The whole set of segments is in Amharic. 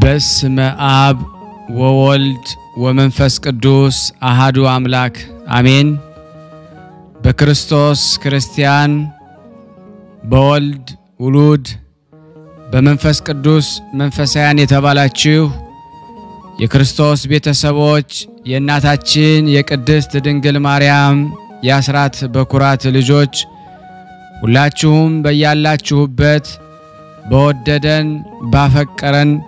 በስመ አብ ወወልድ ወመንፈስ ቅዱስ አሐዱ አምላክ አሜን። በክርስቶስ ክርስቲያን በወልድ ውሉድ በመንፈስ ቅዱስ መንፈሳውያን የተባላችሁ የክርስቶስ ቤተሰቦች የእናታችን የቅድስት ድንግል ማርያም የአስራት በኩራት ልጆች ሁላችሁም በያላችሁበት በወደደን ባፈቀረን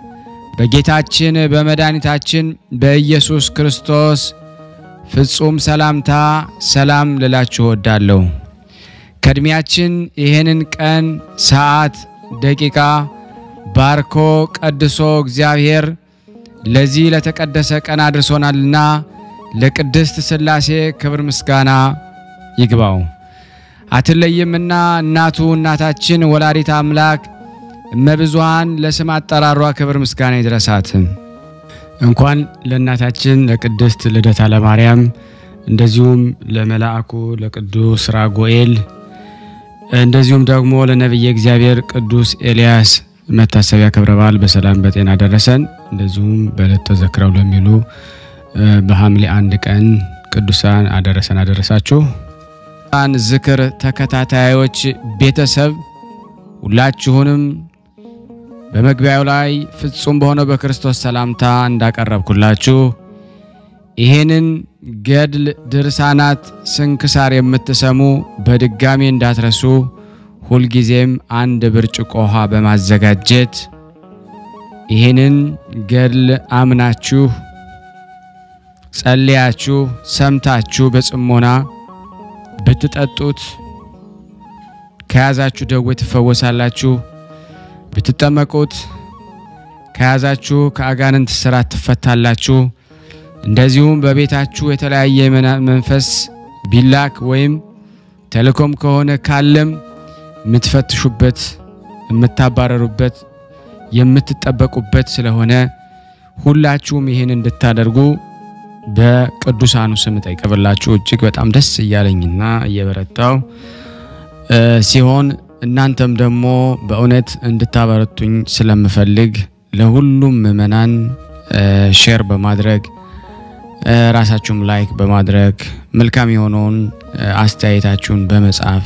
በጌታችን በመድኃኒታችን በኢየሱስ ክርስቶስ ፍጹም ሰላምታ ሰላም ልላችሁ ወዳለሁ። ከድሚያችን ይሄንን ቀን ሰዓት ደቂቃ ባርኮ ቀድሶ እግዚአብሔር ለዚህ ለተቀደሰ ቀን አድርሶናልና ለቅድስት ሥላሴ ክብር ምስጋና ይግባው። አትለይምና እናቱ እናታችን ወላዲተ አምላክ እመብዙሃን ለስም አጠራሯ ክብር ምስጋና ይድረሳት። እንኳን ለእናታችን ለቅድስት ልደታ ለማርያም እንደዚሁም ለመላእኩ ለቅዱስ ራጉኤል እንደዚሁም ደግሞ ለነብየ እግዚአብሔር ቅዱስ ኤልያስ መታሰቢያ ክብረ በዓል በሰላም በጤና ደረሰን። እንደዚሁም በዕለተ ተዘክረው ለሚሉ በሐምሌ 1 ቀን ቅዱሳን አደረሳችሁ። አን ዝክር ተከታታዮች ቤተሰብ ሁላችሁንም በመግቢያው ላይ ፍጹም በሆነው በክርስቶስ ሰላምታ እንዳቀረብኩላችሁ ይሄንን ገድል ድርሳናት ስንክሳር የምትሰሙ በድጋሚ እንዳትረሱ ሁሉ ጊዜም አንድ ብርጭቆ ውሃ በማዘጋጀት ይሄንን ገድል አምናችሁ ጸልያችሁ ሰምታችሁ በጽሞና ብትጠጡት ከያዛችሁ ደዌ ትፈወሳላችሁ። ብትጠመቁት ከያዛችሁ ከአጋንንት ስራት ትፈታላችሁ። እንደዚሁም በቤታችሁ የተለያየ መንፈስ ቢላክ ወይም ተልኮም ከሆነ ካለም ምትፈትሹበት የምታባረሩበት የምትጠበቁበት ስለሆነ ሁላችሁም ይሄን እንድታደርጉ በቅዱሳኑ ስም ጠይቀብላችሁ እጅግ በጣም ደስ እያለኝና እየበረታው ሲሆን እናንተም ደግሞ በእውነት እንድታበረቱኝ ስለምፈልግ ለሁሉም ምእመናን ሼር በማድረግ ራሳችሁም ላይክ በማድረግ መልካም የሆነውን አስተያየታችሁን በመጻፍ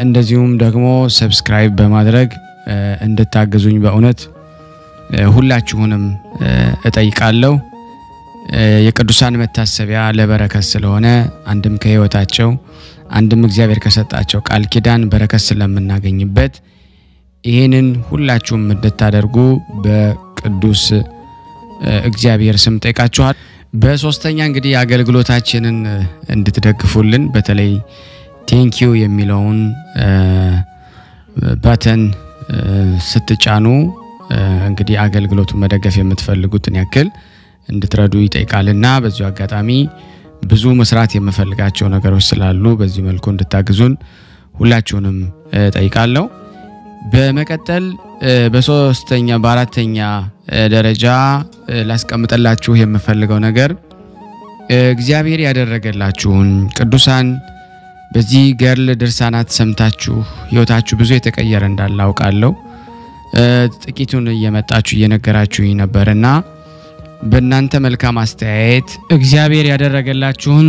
እንደዚሁም ደግሞ ሰብስክራይብ በማድረግ እንድታግዙኝ በእውነት ሁላችሁንም እጠይቃለሁ። የቅዱሳን መታሰቢያ ለበረከት ስለሆነ አንድም ከህይወታቸው አንድም እግዚአብሔር ከሰጣቸው ቃል ኪዳን በረከት ስለምናገኝበት ይሄንን ሁላችሁም እንድታደርጉ በቅዱስ እግዚአብሔር ስም ጠይቃችኋል። በሶስተኛ እንግዲህ አገልግሎታችንን እንድትደግፉልን በተለይ ቴንኪው የሚለውን ባተን ስትጫኑ እንግዲህ አገልግሎቱን መደገፍ የምትፈልጉትን ያክል እንድትረዱ ይጠይቃልና በዚሁ አጋጣሚ ብዙ መስራት የምፈልጋቸው ነገሮች ስላሉ በዚህ መልኩ እንድታግዙን ሁላችሁንም ጠይቃለሁ። በመቀጠል በሶስተኛ በአራተኛ ደረጃ ላስቀምጠላችሁ የምፈልገው ነገር እግዚአብሔር ያደረገላችሁን ቅዱሳን በዚህ ገድል ድርሳናት ሰምታችሁ ህይወታችሁ ብዙ የተቀየረ እንዳላውቃለሁ ጥቂቱን እየመጣችሁ እየነገራችሁኝ ነበርና በእናንተ መልካም አስተያየት እግዚአብሔር ያደረገላችሁን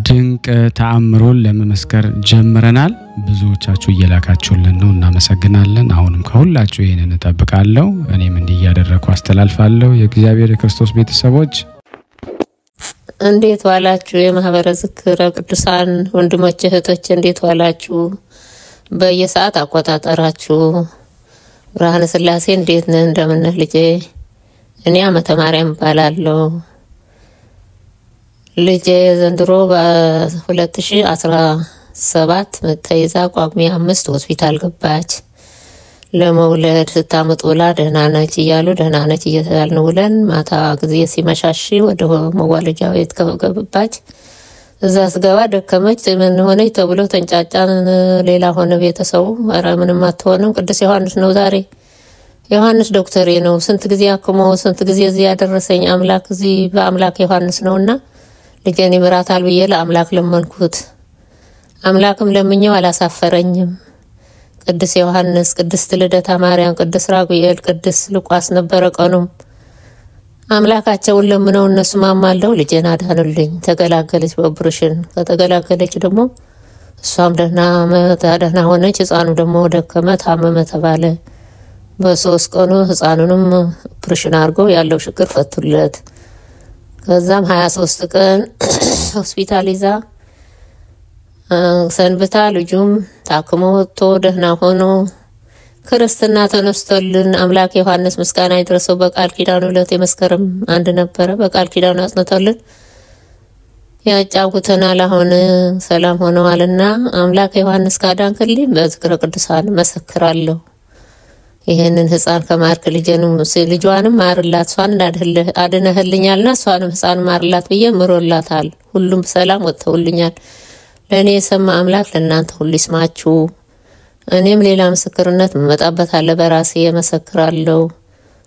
ድንቅ ተአምሮን ለመመስከር ጀምረናል። ብዙዎቻችሁ እየላካችሁልን ነው፣ እናመሰግናለን። አሁንም ከሁላችሁ ይሄንን ተጠብቃለሁ። እኔም እንዲህ ያደረኩ አስተላልፋለሁ። የእግዚአብሔር የክርስቶስ ቤተሰቦች እንዴት ዋላችሁ? የማህበረ ዝክረ ቅዱሳን ወንድሞች እህቶች እንዴት ዋላችሁ? በየሰዓት አቆጣጠራችሁ ብርሃነ ሥላሴ እንዴት ነህ? እንደምን ነህ ልጄ? እኔ አመተ ማርያም ባላለው ልጄ ዘንድሮ በ2017 ተይዛ ቋሚ 5 ሆስፒታል ገባች። ለመውለድ ስታመጥ ውላ ደህና ነች እያሉ ደህና ነች እያልን ውለን ማታ ጊዜ ሲመሻሽ ወደ መዋለጃ ቤት ገባች። እዛ ስገባ ደከመች። ምን ሆነች ተብሎ ተንጫጫን። ሌላ ሆነ ቤተሰቡ። ኧረ ምንም አትሆንም ቅዱስ ዮሐንስ ነው ዛሬ ዮሐንስ ዶክተር ነው ስንት ጊዜ አክሞ ስንት ጊዜ እዚህ ያደረሰኝ አምላክ እዚህ በአምላክ ዮሐንስ ነውና ልጄን ይምራታል ብዬ ለአምላክ ለመንኩት። አምላክም ለምኘው አላሳፈረኝም። ቅዱስ ዮሐንስ፣ ቅድስት ልደታ ማርያም፣ ቅዱስ ራጉኤል፣ ቅዱስ ሉቃስ ነበረ ቀኑም። አምላካቸውን ለምነው እነሱ ማማለው ልጄን አዳኑልኝ። ተገላገለች በኦፕሬሽን። ከተገላገለች ደግሞ እሷም ደህና ሆነች። ሕፃኑ ደግሞ ደከመ፣ ታመመ ተባለ። በ3 ቀኑ ሕፃኑንም ኦፕሬሽን አድርገው ያለው ችግር ፈቱለት። ከዛም 23 ቀን ሆስፒታል ይዛ ሰንብታ ልጁም ታክሞ ወጥቶ ደህና ሆኖ ክርስትና ተነስተልን። አምላክ ዮሐንስ ምስጋና ይድረሰው። በቃል ኪዳኑ ዕለት የመስከረም 1 ነበረ። በቃል ኪዳኑ አጽንቶልን ያጫውተናል። አሁን ሰላም ሆነዋልና አምላክ ዮሐንስ ካዳንክልኝ በዝክረ ቅዱሳን መሰክራለሁ። ይሄንን ሕፃን ከማርክ ልጇንም ማርላት፣ እሷን አድነህልኛልና እሷንም ሕፃን ማርላት ብዬ ምሮላታል። ሁሉም ሰላም ወጥተውልኛል። ለእኔ የሰማ አምላክ ለእናንተ ሁሉ ይስማችሁ። እኔም ሌላ ምስክርነት መመጣበት አለ፣ በራሴ መሰክራለሁ።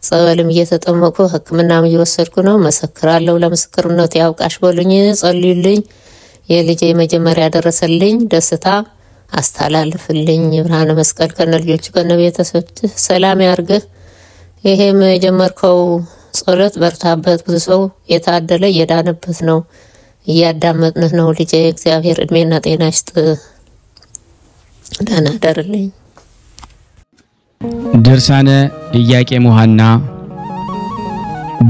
ጸበልም እየተጠመቁ ሕክምናም እየወሰድኩ ነው፣ መሰክራለሁ። ለምስክርነት ያውቃሽ በሉኝ፣ ጸልዩልኝ። የልጄ መጀመሪያ ደረሰልኝ፣ ደስታ አስተላልፍልኝ። ብርሃነ መስቀል ከነልጆቹ ከነቤተሰብ ሰላም ያርግህ። ይሄም የጀመርከው ጸሎት በርታበት። ብዙ ሰው የታደለ እየዳነበት ነው፣ እያዳመጥንህ ነው። ልጄ እግዚአብሔር እድሜና ጤና ይስጥ። ደህና ደርልኝ። ድርሳነ ኢያቄም ወሐና።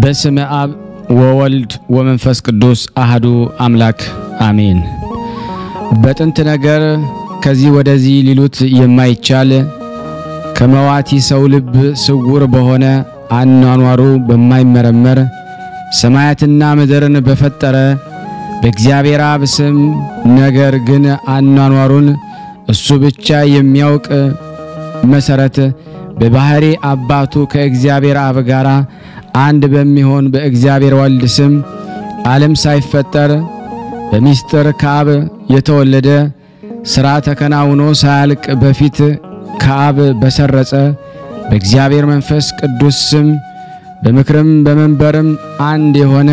በስመ አብ ወወልድ ወመንፈስ ቅዱስ አሐዱ አምላክ አሜን። በጥንት ነገር ከዚህ ወደዚህ ሊሉት የማይቻል ከመዋቲ ሰው ልብ ስውር በሆነ አኗኗሩ በማይመረመር ሰማያትና ምድርን በፈጠረ በእግዚአብሔር አብ ስም ነገር ግን አኗኗሩን እሱ ብቻ የሚያውቅ መሰረት በባህሪ አባቱ ከእግዚአብሔር አብ ጋር አንድ በሚሆን በእግዚአብሔር ወልድ ስም ዓለም ሳይፈጠር በሚስጥር ከአብ የተወለደ ሥራ ተከናውኖ ሳያልቅ በፊት ከአብ በሰረጸ በእግዚአብሔር መንፈስ ቅዱስ ስም በምክርም በመንበርም አንድ የሆነ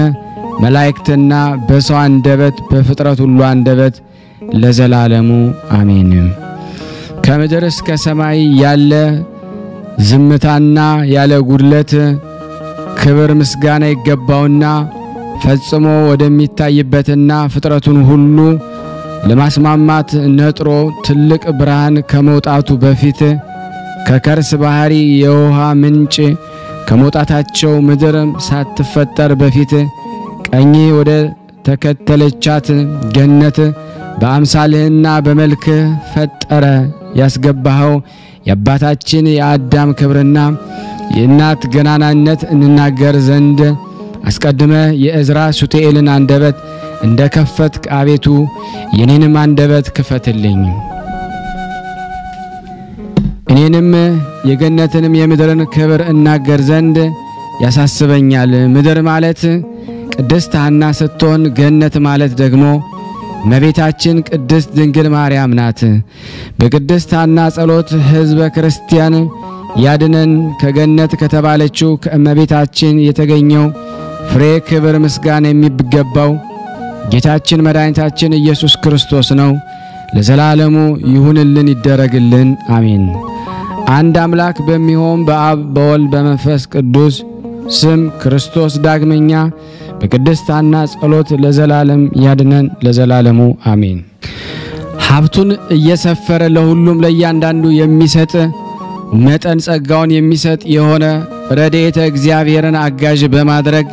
መላእክትና በሰው አንደበት በፍጥረት ሁሉ አንደበት ለዘላለሙ አሜን። ከምድር እስከ ሰማይ ያለ ዝምታና ያለ ጉድለት ክብር ምስጋና ይገባውና ፈጽሞ ወደሚታይበትና ፍጥረቱን ሁሉ ለማስማማት ነጥሮ ትልቅ ብርሃን ከመውጣቱ በፊት ከከርስ ባህሪ የውሃ ምንጭ ከመውጣታቸው ምድር ሳትፈጠር በፊት ቀኝ ወደ ተከተለቻት ገነት በአምሳልህና በመልክህ ፈጠረ። ያስገባኸው የአባታችን የአዳም ክብርና የእናት ገናናነት እንናገር ዘንድ አስቀድመ የእዝራ ሱቱኤልን አንደበት እንደ ከፈትክ አቤቱ የኔንም አንደበት ክፈትልኝ። እኔንም የገነትንም የምድርን ክብር እናገር ዘንድ ያሳስበኛል። ምድር ማለት ቅድስት ሐና ስትሆን ገነት ማለት ደግሞ እመቤታችን ቅድስት ድንግል ማርያም ናት። በቅድስት ሐና ጸሎት ሕዝበ ክርስቲያን ያድነን። ከገነት ከተባለችው ከእመቤታችን የተገኘው ፍሬ ክብር ምስጋና የሚገባው ጌታችን መድኃኒታችን ኢየሱስ ክርስቶስ ነው። ለዘላለሙ ይሁንልን ይደረግልን አሜን። አንድ አምላክ በሚሆን በአብ በወልድ በመንፈስ ቅዱስ ስም ክርስቶስ ዳግመኛ በቅድስት ሐና ጸሎት ለዘላለም ያድነን ለዘላለሙ አሜን። ሀብቱን እየሰፈረ ለሁሉም ለእያንዳንዱ የሚሰጥ መጠን ጸጋውን የሚሰጥ የሆነ ረድኤተ እግዚአብሔርን አጋዥ በማድረግ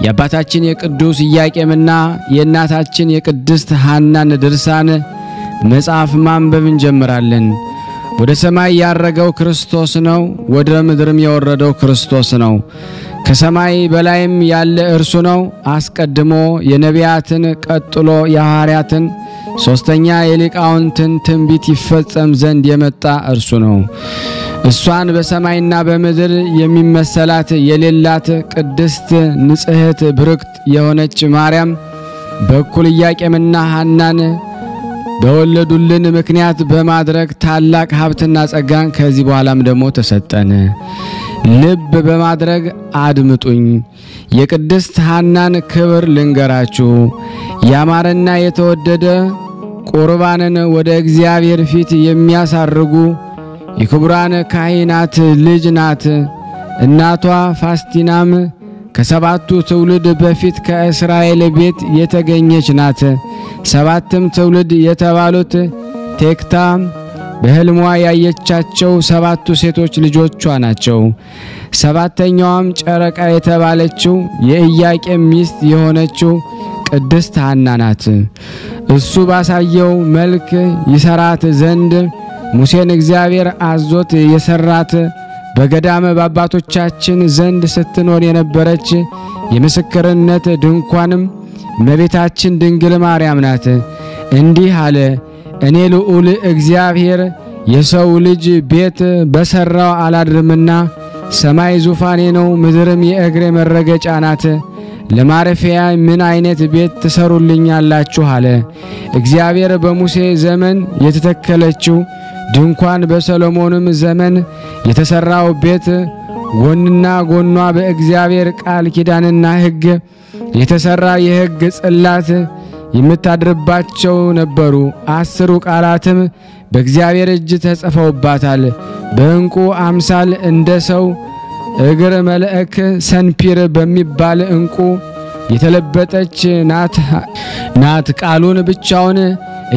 የአባታችን የቅዱስ ኢያቄምና የእናታችን የቅድስት ሐናን ድርሳን መጽሐፍ ማንበብ እንጀምራለን። ወደ ሰማይ ያረገው ክርስቶስ ነው፣ ወደ ምድርም የወረደው ክርስቶስ ነው። ከሰማይ በላይም ያለ እርሱ ነው። አስቀድሞ የነቢያትን ቀጥሎ የሐዋርያትን ሶስተኛ የሊቃውንትን ትንቢት ይፈጸም ዘንድ የመጣ እርሱ ነው። እሷን በሰማይና በምድር የሚመሰላት የሌላት ቅድስት ንጽሕት ብርክት የሆነች ማርያም በኩል ኢያቄምና ሐናን በወለዱልን ምክንያት በማድረግ ታላቅ ሀብትና ጸጋን ከዚህ በኋላም ደግሞ ተሰጠን። ልብ በማድረግ አድምጡኝ። የቅድስት ሐናን ክብር ልንገራችሁ። ያማረና የተወደደ ቁርባንን ወደ እግዚአብሔር ፊት የሚያሳርጉ የክቡራን ካህናት ልጅ ናት። እናቷ ፋስቲናም ከሰባቱ ትውልድ በፊት ከእስራኤል ቤት የተገኘች ናት። ሰባትም ትውልድ የተባሉት ቴክታ በሕልሟ ያየቻቸው ሰባቱ ሴቶች ልጆቿ ናቸው። ሰባተኛዋም ጨረቃ የተባለችው የኢያቄም ሚስት የሆነችው ቅድስት ሐና ናት። እሱ ባሳየው መልክ ይሰራት ዘንድ ሙሴን እግዚአብሔር አዞት የሰራት በገዳም በአባቶቻችን ዘንድ ስትኖር የነበረች የምስክርነት ድንኳንም እመቤታችን ድንግል ማርያም ናት። እንዲህ አለ፣ እኔ ልዑል እግዚአብሔር የሰው ልጅ ቤት በሰራው አላድርምና ሰማይ ዙፋኔ ነው፣ ምድርም የእግሬ መረገጫ ናት። ለማረፊያ ምን አይነት ቤት ትሰሩልኛላችሁ አለ። እግዚአብሔር በሙሴ ዘመን የተተከለችው ድንኳን በሰሎሞንም ዘመን የተሰራው ቤት ጎንና ጎኗ በእግዚአብሔር ቃል ኪዳንና ሕግ የተሰራ የሕግ ጽላት የምታድርባቸው ነበሩ። 10 ቃላትም በእግዚአብሔር እጅ ተጽፈውባታል። በእንቁ አምሳል እንደ ሰው እግር መልአክ ሰንፒር በሚባል እንቁ የተለበጠች ናት። ቃሉን ብቻውን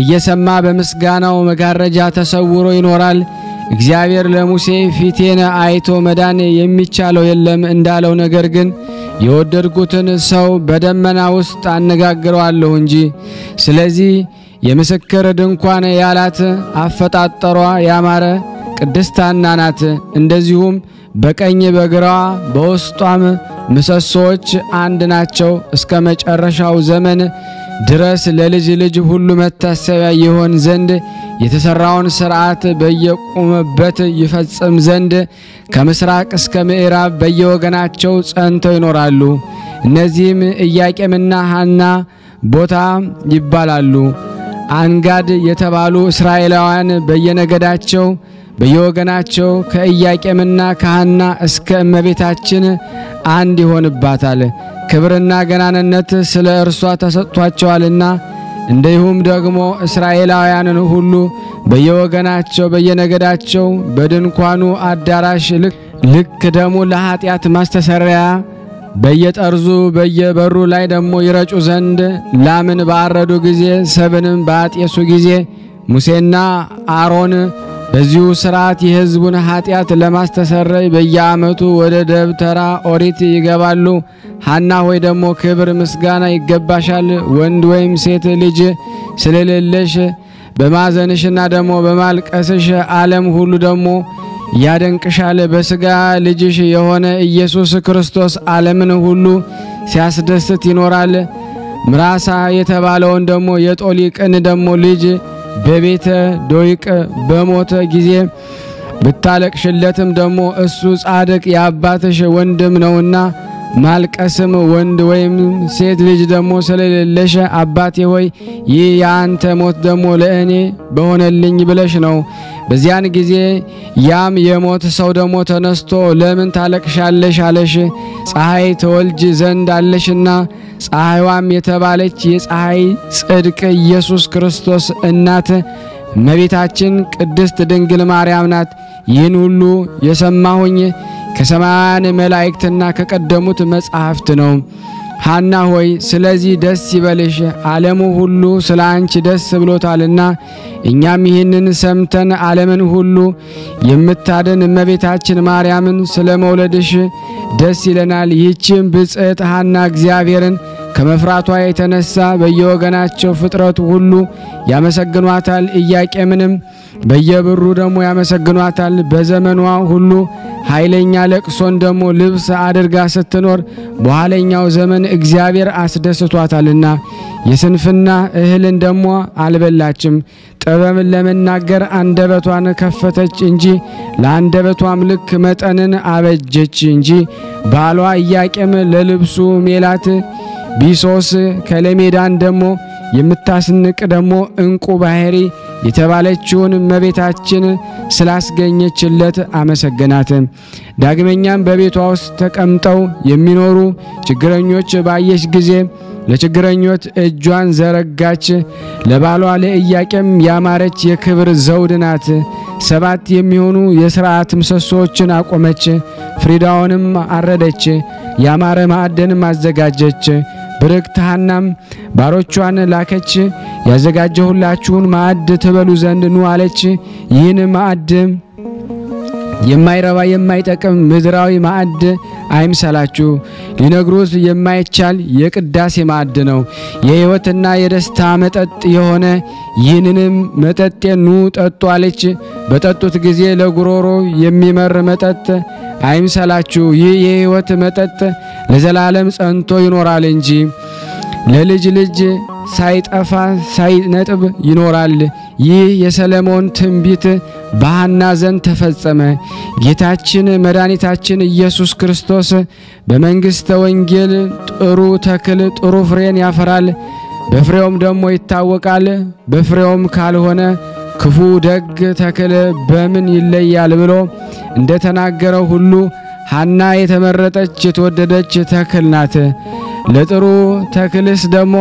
እየሰማ በምስጋናው መጋረጃ ተሰውሮ ይኖራል። እግዚአብሔር ለሙሴ ፊቴን አይቶ መዳን የሚቻለው የለም እንዳለው፣ ነገር ግን የወደድኩትን ሰው በደመና ውስጥ አነጋግረዋለሁ እንጂ። ስለዚህ የምስክር ድንኳን ያላት አፈጣጠሯ ያማረ ቅድስት ሐና ናት። እንደዚሁም በቀኝ በግራዋ በውስጧም ምሰሶች አንድ ናቸው። እስከ መጨረሻው ዘመን ድረስ ለልጅ ልጅ ሁሉ መታሰቢያ ይሆን ዘንድ የተሰራውን ሥርዓት በየቆመበት ይፈጽም ዘንድ ከምስራቅ እስከ ምዕራብ በየወገናቸው ጸንተው ይኖራሉ። እነዚህም ኢያቄምና ሐና ቦታ ይባላሉ። አንጋድ የተባሉ እስራኤላውያን በየነገዳቸው በየወገናቸው ከኢያቄምና ከሐና እስከ እመቤታችን አንድ ይሆንባታል። ክብርና ገናንነት ስለ እርሷ ተሰጥቷቸዋልና። እንዲሁም ደግሞ እስራኤላውያንን ሁሉ በየወገናቸው በየነገዳቸው በድንኳኑ አዳራሽ ልክ ደሙ ለኃጢአት ማስተሰሪያ በየጠርዙ በየበሩ ላይ ደግሞ ይረጩ ዘንድ ላምን ባረዱ ጊዜ ሰብንም ባጤሱ ጊዜ ሙሴና አሮን በዚሁ ሥርዓት የሕዝቡን ኃጢአት ለማስተሰረይ በየዓመቱ ወደ ደብተራ ኦሪት ይገባሉ። ሐና ሆይ ደግሞ ክብር ምስጋና ይገባሻል። ወንድ ወይም ሴት ልጅ ስለሌለሽ በማዘንሽና ደግሞ በማልቀስሽ ዓለም ሁሉ ደግሞ ያደንቅሻል። በሥጋ ልጅሽ የሆነ ኢየሱስ ክርስቶስ ዓለምን ሁሉ ሲያስደስት ይኖራል። ምራሳ የተባለውን ደግሞ የጦሊቅን ደግሞ ልጅ በቤተ ዶይቅ በሞተ ጊዜ ብታለቅሽለትም ደግሞ እሱ ጻድቅ የአባትሽ ወንድም ነውና ማልቀስም ወንድ ወይም ሴት ልጅ ደግሞ ስለሌለሽ አባቴ ሆይ ይህ ያንተ ሞት ደግሞ ለእኔ በሆነልኝ ብለሽ ነው። በዚያን ጊዜ ያም የሞት ሰው ደግሞ ተነስቶ ለምን ታለቅሻለሽ አለሽ። ፀሐይ ተወልጅ ዘንድ አለሽና ፀሐይዋም የተባለች የፀሐይ ጽድቅ ኢየሱስ ክርስቶስ እናት እመቤታችን ቅድስት ድንግል ማርያም ናት። ይህን ሁሉ የሰማሁኝ ከሰማያን መላእክትና ከቀደሙት መጻሕፍት ነው። ሐና ሆይ ስለዚህ ደስ ይበልሽ፣ ዓለሙ ሁሉ ስለ አንቺ ደስ ብሎታልና። እኛም ይህንን ሰምተን ዓለምን ሁሉ የምታድን እመቤታችን ማርያምን ስለ መውለድሽ ደስ ይለናል። ይህችም ብጽዕት ሐና እግዚአብሔርን ከመፍራቷ የተነሳ በየወገናቸው ፍጥረት ሁሉ ያመሰግኗታል። ኢያቄምንም በየብሩ ደግሞ ያመሰግኗታል። በዘመኗ ሁሉ ኃይለኛ ለቅሶን ደግሞ ልብስ አድርጋ ስትኖር በኋለኛው ዘመን እግዚአብሔር አስደስቷታልና የስንፍና እህልን ደግሞ አልበላችም። ጥበብን ለመናገር አንደበቷን ከፈተች እንጂ ለአንደበቷም ልክ መጠንን አበጀች እንጂ። ባሏ ኢያቄም ለልብሱ ሜላት ቢሶስ ከለሜዳን ደግሞ የምታስንቅ ደግሞ እንቁ ባህሪ የተባለችውን እመቤታችን ስላስገኘችለት አመሰገናት። ዳግመኛም በቤቷ ውስጥ ተቀምጠው የሚኖሩ ችግረኞች ባየች ጊዜ ለችግረኞች እጇን ዘረጋች። ለባሏ ለኢያቄም ያማረች የክብር ዘውድ ናት። 7 የሚሆኑ የሥርዓት ምሰሶችን አቆመች። ፍሪዳውንም አረደች። ያማረ ማዕድንም አዘጋጀች። ብርክት ሐናም ባሮቿን ላከች። ያዘጋጀሁላችሁን ማዕድ ትበሉ ዘንድ ኑ አለች። ይህን ማዕድ የማይረባ የማይጠቅም ምድራዊ ማዕድ አይምሰላችሁ። ሊነግሩት የማይቻል የቅዳሴ ማዕድ ነው። የሕይወትና የደስታ መጠጥ የሆነ ይህንንም መጠጥ ኑ ጠጡ አለች። በጠጡት ጊዜ ለጉሮሮ የሚመር መጠጥ አይምሰላችሁ። ይህ የሕይወት መጠጥ ለዘላለም ጸንቶ ይኖራል እንጂ ለልጅ ልጅ ሳይጠፋ ሳይነጥብ ይኖራል። ይህ የሰለሞን ትንቢት በሐና ዘንድ ተፈጸመ። ጌታችን መድኃኒታችን ኢየሱስ ክርስቶስ በመንግሥተ ወንጌል ጥሩ ተክል ጥሩ ፍሬን ያፈራል፣ በፍሬውም ደግሞ ይታወቃል። በፍሬውም ካልሆነ ክፉ ደግ ተክል በምን ይለያል ብሎ እንደተናገረው ሁሉ ሐና የተመረጠች የተወደደች ተክል ናት። ለጥሩ ተክልስ ደግሞ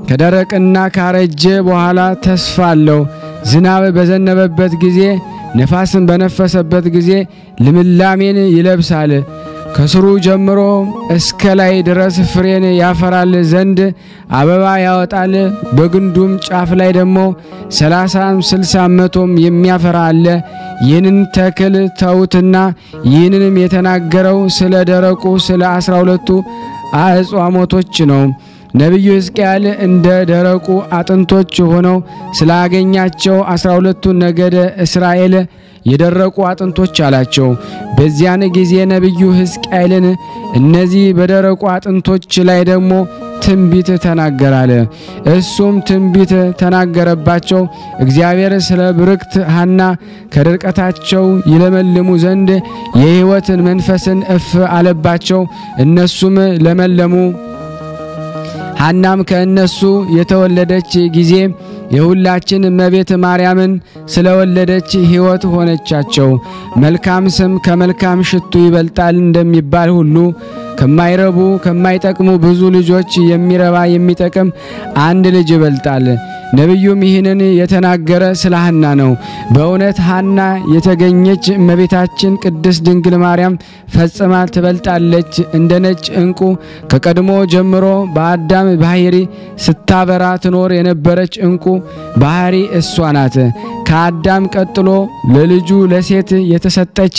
ከደረቅና ካረጀ በኋላ ተስፋ አለው። ዝናብ በዘነበበት ጊዜ ነፋስን በነፈሰበት ጊዜ ልምላሜን ይለብሳል። ከስሩ ጀምሮ እስከ ላይ ድረስ ፍሬን ያፈራል ዘንድ አበባ ያወጣል። በግንዱም ጫፍ ላይ ደግሞ 30 60 መቶም የሚያፈራ አለ። ይህንን ተክል ተውትና ይህንንም የተናገረው ስለ ደረቁ ስለ 12ቱ አጽዋሞቶች ነው። ነቢዩ ሕዝቅኤል እንደ ደረቁ አጥንቶች ሆነው ስላገኛቸው 12ቱ ነገደ እስራኤል የደረቁ አጥንቶች አላቸው። በዚያን ጊዜ ነቢዩ ሕዝቅኤልን እነዚህ በደረቁ አጥንቶች ላይ ደግሞ ትንቢት ተናገራለ። እሱም ትንቢት ተናገረባቸው። እግዚአብሔር ስለ ብርክት ሐና ከድርቀታቸው ይለመልሙ ዘንድ የሕይወትን መንፈስን እፍ አለባቸው። እነሱም ለመለሙ። ሐናም ከእነሱ የተወለደች ጊዜ የሁላችን እመቤት ማርያምን ስለወለደች ሕይወት ሆነቻቸው። መልካም ስም ከመልካም ሽቱ ይበልጣል እንደሚባል ሁሉ ከማይረቡ ከማይጠቅሙ ብዙ ልጆች የሚረባ የሚጠቅም አንድ ልጅ ይበልጣል። ነቢዩም ይህንን የተናገረ ስለ ሐና ነው። በእውነት ሐና የተገኘች እመቤታችን ቅድስት ድንግል ማርያም ፈጽማ ትበልጣለች። እንደ ነጭ ዕንቁ ከቀድሞ ጀምሮ በአዳም ባህሪ ስታበራ ትኖር የነበረች ዕንቁ ባህሪ እሷ ናት። ከአዳም ቀጥሎ ለልጁ ለሴት የተሰጠች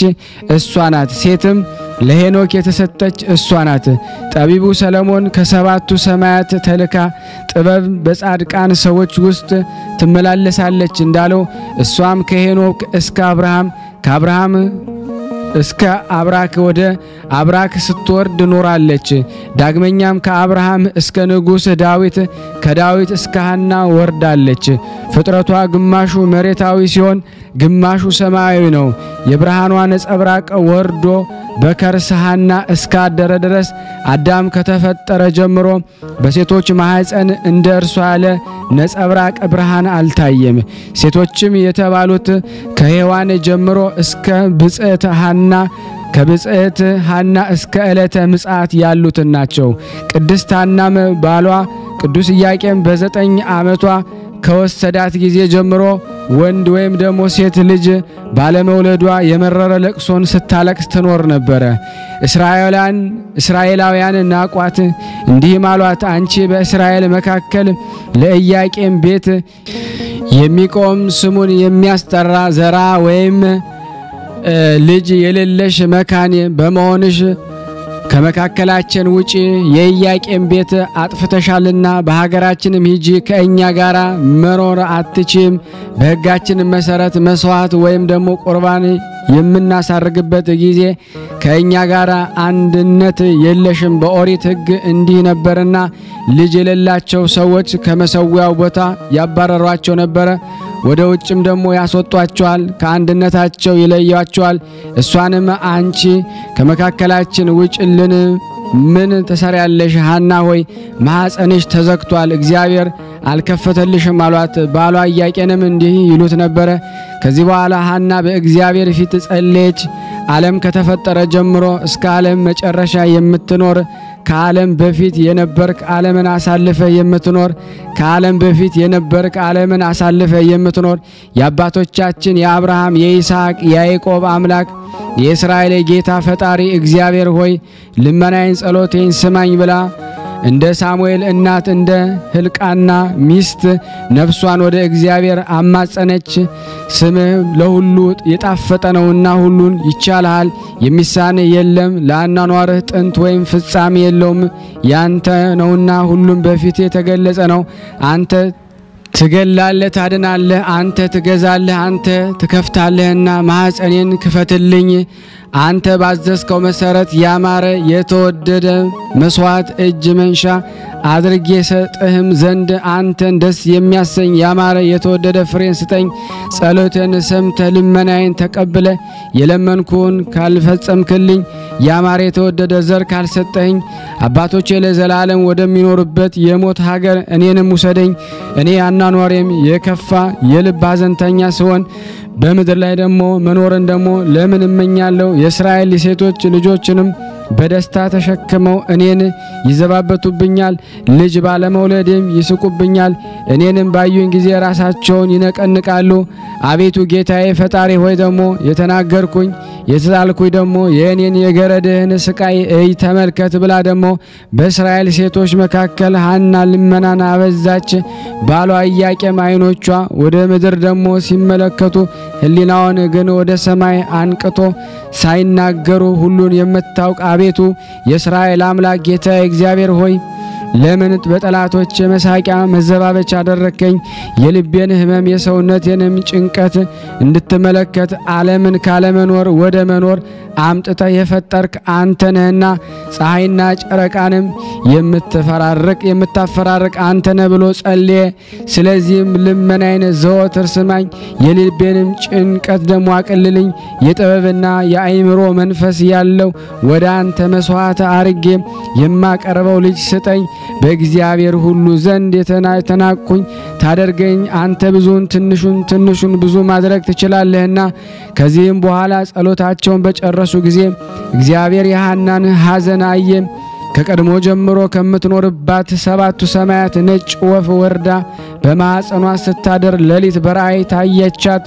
እሷ ናት። ሴትም ለሄኖክ የተሰጠች እሷ ናት። ጠቢቡ ሰለሞን ከ7ቱ ሰማያት ተልካ ጥበብ በጻድቃን ሰዎች ውስጥ ትመላለሳለች እንዳለው እሷም ከሄኖክ እስከ አብርሃም ከአብርሃም እስከ አብራክ ወደ አብራክ ስትወርድ ኖራለች። ዳግመኛም ከአብርሃም እስከ ንጉሥ ዳዊት ከዳዊት እስከ ሐና ወርዳለች። ፍጥረቷ ግማሹ መሬታዊ ሲሆን ግማሹ ሰማያዊ ነው። የብርሃኗ ነጸብራቅ ወርዶ በከርሰ ሐና እስካደረ ድረስ አዳም ከተፈጠረ ጀምሮ በሴቶች ማህፀን እንደ እርሷ ያለ ነጸብራቅ ብርሃን አልታየም። ሴቶችም የተባሉት ከሔዋን ጀምሮ እስከ ብጽዕት ሐና ከብጽዕት ሐና እስከ ዕለተ ምጽአት ያሉት ናቸው። ቅድስት ሐናም ባሏ ቅዱስ ኢያቄም በ9 ዓመቷ ከወሰዳት ጊዜ ጀምሮ ወንድ ወይም ደግሞ ሴት ልጅ ባለመውለዷ የመረረ ለቅሶን ስታለቅስ ትኖር ነበር። እስራኤላውያን ናቋት፣ እንዲህም አሏት፣ አንቺ በእስራኤል መካከል ለኢያቄም ቤት የሚቆም ስሙን የሚያስጠራ ዘራ ወይም ልጅ የሌለሽ መካን በመሆንሽ ከመካከላችን ውጪ የኢያቄም ቤት አጥፍተሻልና በሀገራችንም ሂጂ፣ ከእኛ ጋራ መኖር አትችም። በሕጋችን መሰረት መስዋዕት ወይም ደግሞ ቁርባን የምናሳርግበት ጊዜ ከእኛ ጋራ አንድነት የለሽም። በኦሪት ሕግ እንዲህ ነበርና ልጅ የሌላቸው ሰዎች ከመሰዊያው ቦታ ያባረሯቸው ነበረ። ወደ ውጭም ደግሞ ያስወጧቸዋል፣ ከአንድነታቸው ይለያቸዋል። እሷንም አንቺ ከመካከላችን ውጭልን ምን ተሰሪያለሽ? ሐና ሆይ ማኅፀንሽ ተዘግቷል፣ እግዚአብሔር አልከፈተልሽም አሏት። ባሏ ኢያቄንም እንዲህ ይሉት ነበረ። ከዚህ በኋላ ሐና በእግዚአብሔር ፊት ጸለየች። ዓለም ከተፈጠረ ጀምሮ እስከ ዓለም መጨረሻ የምትኖር ከዓለም በፊት የነበርክ ዓለምን አሳልፈ የምትኖር ከዓለም በፊት የነበርክ ዓለምን አሳልፈ የምትኖር የአባቶቻችን የአብርሃም የይስሐቅ የያዕቆብ አምላክ የእስራኤል ጌታ ፈጣሪ እግዚአብሔር ሆይ ልመናዬን ጸሎቴን ስማኝ ብላ እንደ ሳሙኤል እናት እንደ ሕልቃና ሚስት ነፍሷን ወደ እግዚአብሔር አማጸነች። ስምህ ለሁሉ የጣፈጠ ነውና ሁሉን ይቻልሃል፣ የሚሳን የለም። ለአኗኗርህ ጥንት ወይም ፍጻሜ የለውም። ያንተ ነውና ሁሉም በፊት የተገለጸ ነው። አንተ ትገላለህ፣ ታድናለህ፣ አንተ ትገዛለህ፣ አንተ ትከፍታለህና ማኅፀኔን ክፈትልኝ። አንተ ባዘዝከው መሰረት ያማረ የተወደደ መስዋዕት እጅ መንሻ አድርጌ ሰጥህም ዘንድ አንተን ደስ የሚያሰኝ ያማረ የተወደደ ፍሬን ስጠኝ። ጸሎቴን ሰምተህ ልመናዬን ተቀብለ የለመንኩን ካልፈጸምክልኝ ያማረ የተወደደ ዘር ካልሰጠኝ አባቶቼ ለዘላለም ወደሚኖርበት የሞት ሀገር እኔንም ውሰደኝ። እኔ አኗኗሬም የከፋ የልብ ሐዘንተኛ ስሆን በምድር ላይ ደግሞ መኖርን ደግሞ ለምን እመኛለሁ? የእስራኤል ሴቶች ልጆችንም በደስታ ተሸክመው እኔን ይዘባበቱብኛል፣ ልጅ ባለመውለድም ይስቁብኛል። እኔንም ባዩኝ ጊዜ ራሳቸውን ይነቀንቃሉ። አቤቱ ጌታዬ ፈጣሪ ሆይ ደግሞ የተናገርኩኝ የተሳልኩኝ ደግሞ የእኔን የገረድህን ስቃይ እይ ተመልከት ብላ ደግሞ በእስራኤል ሴቶች መካከል ሐና ልመናን አበዛች። ባሏ ኢያቄም ዓይኖቿ ወደ ምድር ደግሞ ሲመለከቱ ሕሊናውን ግን ወደ ሰማይ አንቅቶ ሳይናገሩ ሁሉን የምታውቅ አቤቱ የእስራኤል አምላክ ጌታ እግዚአብሔር ሆይ ለምን በጠላቶች መሳቂያ መዘባበቻ አደረከኝ? የልቤን ሕመም የሰውነቴንም ጭንቀት እንድትመለከት ዓለምን ካለመኖር ወደ መኖር አምጥተ የፈጠርክ አንተ ነህና ፀሐይና ጨረቃንም የምታፈራርቅ አንተ ነህ ብሎ ጸልየ። ስለዚህም ልመናዬን ዘወትር ስማኝ፣ የልቤንም ጭንቀት ደግሞ አቅልልኝ። የጥበብና የአእምሮ መንፈስ ያለው ወደ አንተ መስዋዕት አርጌ የማቀርበው ልጅ ስጠኝ። በእግዚአብሔር ሁሉ ዘንድ የተናቅኩኝ ታደርገኝ። አንተ ብዙን ትንሹን ብዙ ማድረግ ትችላለህና። ከዚህም በኋላ ጸሎታቸውን በጨረሱ ጊዜ እግዚአብሔር የሐናን ሐዘን አየ። ከቀድሞ ጀምሮ ከምትኖርባት ሰባቱ ሰማያት ነጭ ወፍ ወርዳ በማኅፀኗ ስታደር ሌሊት በራእይ ታየቻት።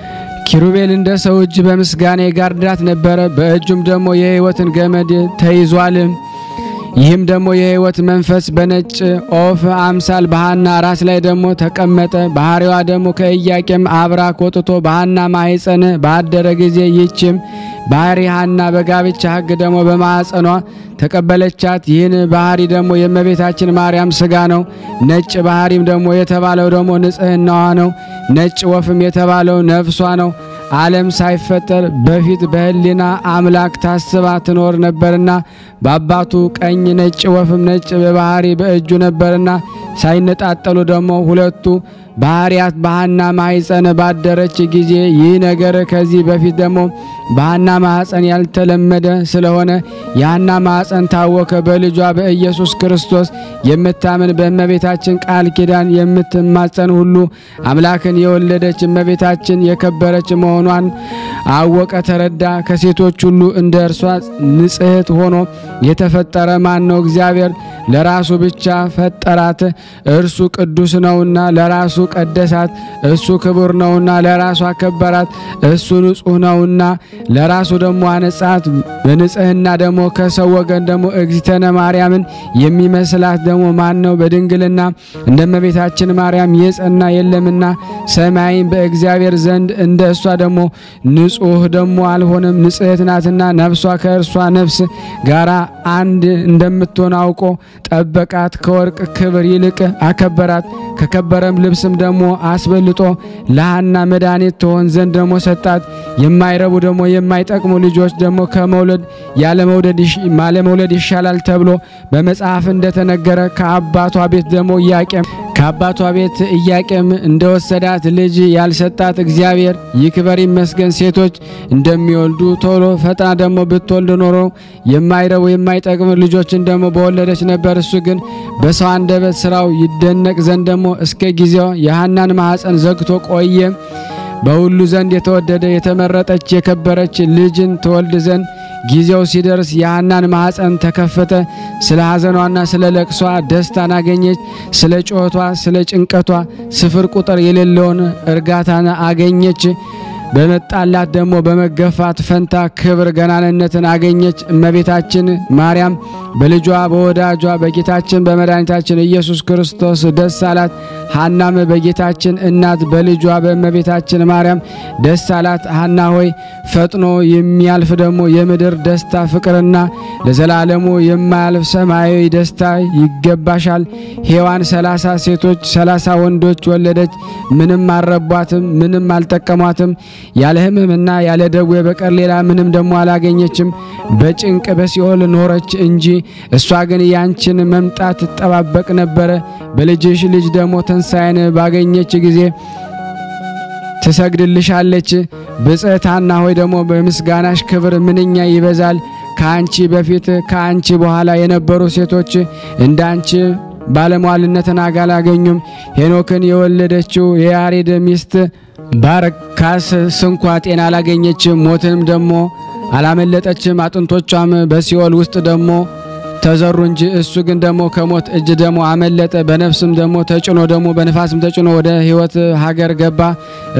ኪሩቤል እንደ ሰው እጅ በምስጋና ይጋርዳት ነበረ። በእጁም ደግሞ የሕይወትን ገመድ ተይዟል። ይህም ደግሞ የሕይወት መንፈስ በነጭ ኦፍ አምሳል በሐና ራስ ላይ ደግሞ ተቀመጠ። ባህሪዋ ደግሞ ከኢያቄም አብራክ ወጥቶ በሐና ማኅፀን ባደረ ጊዜ ይህችም ባህሪ ሐና በጋብቻ ሕግ ደግሞ በማኅፀኗ ተቀበለቻት። ይህን ባህሪ ደግሞ የእመቤታችን ማርያም ሥጋ ነው። ነጭ ባህሪም ደግሞ የተባለው ደግሞ ንጽሕናዋ ነው። ነጭ ወፍም የተባለው ነፍሷ ነው። ዓለም ሳይፈጠር በፊት በሕሊና አምላክ ታስባ ትኖር ነበርና በአባቱ ቀኝ ነጭ ወፍም ነጭ በባህሪ በእጁ ነበርና ሳይነጣጠሉ ደግሞ ሁለቱ ባህሪያት በሐና ማኅፀን ባደረች ጊዜ ይህ ነገር ከዚህ በፊት ደግሞ በሐና ማኅፀን ያልተለመደ ስለሆነ የሐና ማኅፀን ታወከ። በልጇ በኢየሱስ ክርስቶስ የምታምን በእመቤታችን ቃል ኪዳን የምትማጸን ሁሉ አምላክን የወለደች እመቤታችን የከበረች መሆኗን አወቀ፣ ተረዳ። ከሴቶች ሁሉ እንደ እርሷ ንጽሕት ሆኖ የተፈጠረ ማን ነው? እግዚአብሔር ለራሱ ብቻ ፈጠራት። እርሱ ቅዱስ ነውና ለራሱ ቀደሳት። እሱ ክቡር ነውና ለራሱ አከበራት። እሱ ንጹሕ ነውና ለራሱ ደግሞ አነጻት። በንጽሕና ደግሞ ከሰው ወገን ደግሞ እግዝእትነ ማርያምን የሚመስላት ደግሞ ማን ነው? በድንግልና እንደ እመቤታችን ማርያም የጸና የለምና ሰማይን በእግዚአብሔር ዘንድ እንደ እሷ ደግሞ ንጹሕ ደግሞ አልሆነም። ንጽሕት ናትና ነፍሷ ከእርሷ ነፍስ ጋራ አንድ እንደምትሆን አውቆ ጠበቃት። ከወርቅ ክብር ይልቅ አከበራት። ከከበረም ልብስም ደግሞ አስበልጦ ለሐና መድኃኒት ትሆን ዘንድ ደግሞ ሰጣት። የማይረቡ ደግሞ የማይጠቅሙ ልጆች ደግሞ ከመውለድ ያለመውለድ ይሻላል ተብሎ በመጽሐፍ እንደተነገረ ከአባቷ ቤት ደግሞ ኢያቄም እንደወሰዳት ልጅ ያልሰጣት እግዚአብሔር ይክበር ይመስገን። ሴቶች እንደሚወልዱ ቶሎ ፈጥና ደግሞ ብትወልድ ኖሮ የማይረቡ የማይጠቅሙ ልጆችን ደግሞ በወለደች ነበር። እሱ ግን በሰው አንደበት ስራው ይደነቅ ዘንድ ደግሞ እስከ ጊዜው የሐናን ማኅፀን ዘግቶ ቆየ። በሁሉ ዘንድ የተወደደ የተመረጠች የከበረች ልጅን ትወልድ ዘንድ ጊዜው ሲደርስ የሐናን ማህፀን ተከፈተ። ስለ ሐዘኗና ስለ ለቅሷ ደስታን አገኘች። ስለ ጮቷ ስለ ጭንቀቷ ስፍር ቁጥር የሌለውን እርጋታን አገኘች። በመጣላት ደግሞ በመገፋት ፈንታ ክብር ገናንነትን አገኘች። እመቤታችን ማርያም በልጇ በወዳጇ በጌታችን በመድኃኒታችን ኢየሱስ ክርስቶስ ደስ አላት። ሐናም በጌታችን እናት በልጇ በእመቤታችን ማርያም ደስ አላት። ሐና ሆይ ፈጥኖ የሚያልፍ ደግሞ የምድር ደስታ ፍቅርና ለዘላለሙ የማያልፍ ሰማያዊ ደስታ ይገባሻል። ሔዋን 30 ሴቶች 30 ወንዶች ወለደች፣ ምንም አልረቧትም፣ ምንም አልጠቀሟትም። ያለ ሕመምና ያለ ደዌ በቀር ሌላ ምንም ደግሞ አላገኘችም። በጭንቅ በሲኦል ኖረች እንጂ እሷ ግን ያንቺን መምጣት ተጠባበቅ ነበር። በልጅሽ ልጅ ደግሞ ትንሣኤን ባገኘች ጊዜ ትሰግድልሻለች። ብጽዕት ሐና ሆይ ደግሞ በምስጋናሽ ክብር ምንኛ ይበዛል። ከአንቺ በፊት ከአንቺ በኋላ የነበሩ ሴቶች እንዳንቺ ባለሟልነትን አላገኙም። ሄኖክን የወለደችው የያሬድ ሚስት ባረካስ ስንኳ ጤና አላገኘችም፣ ሞትንም ደግሞ አላመለጠችም። አጥንቶቿም በሲኦል ውስጥ ደግሞ ተዘሩ እንጂ እሱ ግን ደግሞ ከሞት እጅ ደግሞ አመለጠ። በነፍስም ደግሞ ተጭኖ ደግሞ በንፋስም ተጭኖ ወደ ሕይወት ሀገር ገባ።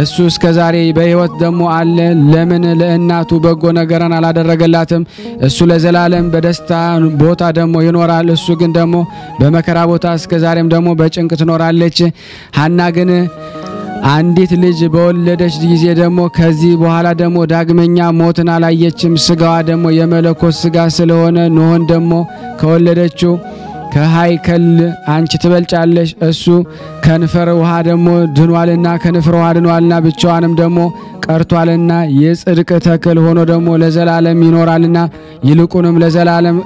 እሱ እስከዛሬ በሕይወት ደግሞ አለ። ለምን ለእናቱ በጎ ነገርን አላደረገላትም? እሱ ለዘላለም በደስታ ቦታ ደግሞ ይኖራል። እሱ ግን ደግሞ በመከራ ቦታ እስከዛሬም ደግሞ በጭንቅ ትኖራለች። ሐና ግን አንዲት ልጅ በወለደች ጊዜ ደግሞ ከዚህ በኋላ ደግሞ ዳግመኛ ሞትን አላየችም። ስጋዋ ደግሞ የመለኮት ስጋ ስለሆነ ኖህን ደግሞ ከወለደችው ከሃይከል አንቺ ትበልጫለሽ። እሱ ከንፈር ውሃ ደግሞ ድኗልና ከንፈር ውሃ ድኗልና ብቻዋንም ደግሞ ቀርቷልና የጽድቅ ተክል ሆኖ ደግሞ ለዘላለም ይኖራልና ይልቁንም ለዘላለም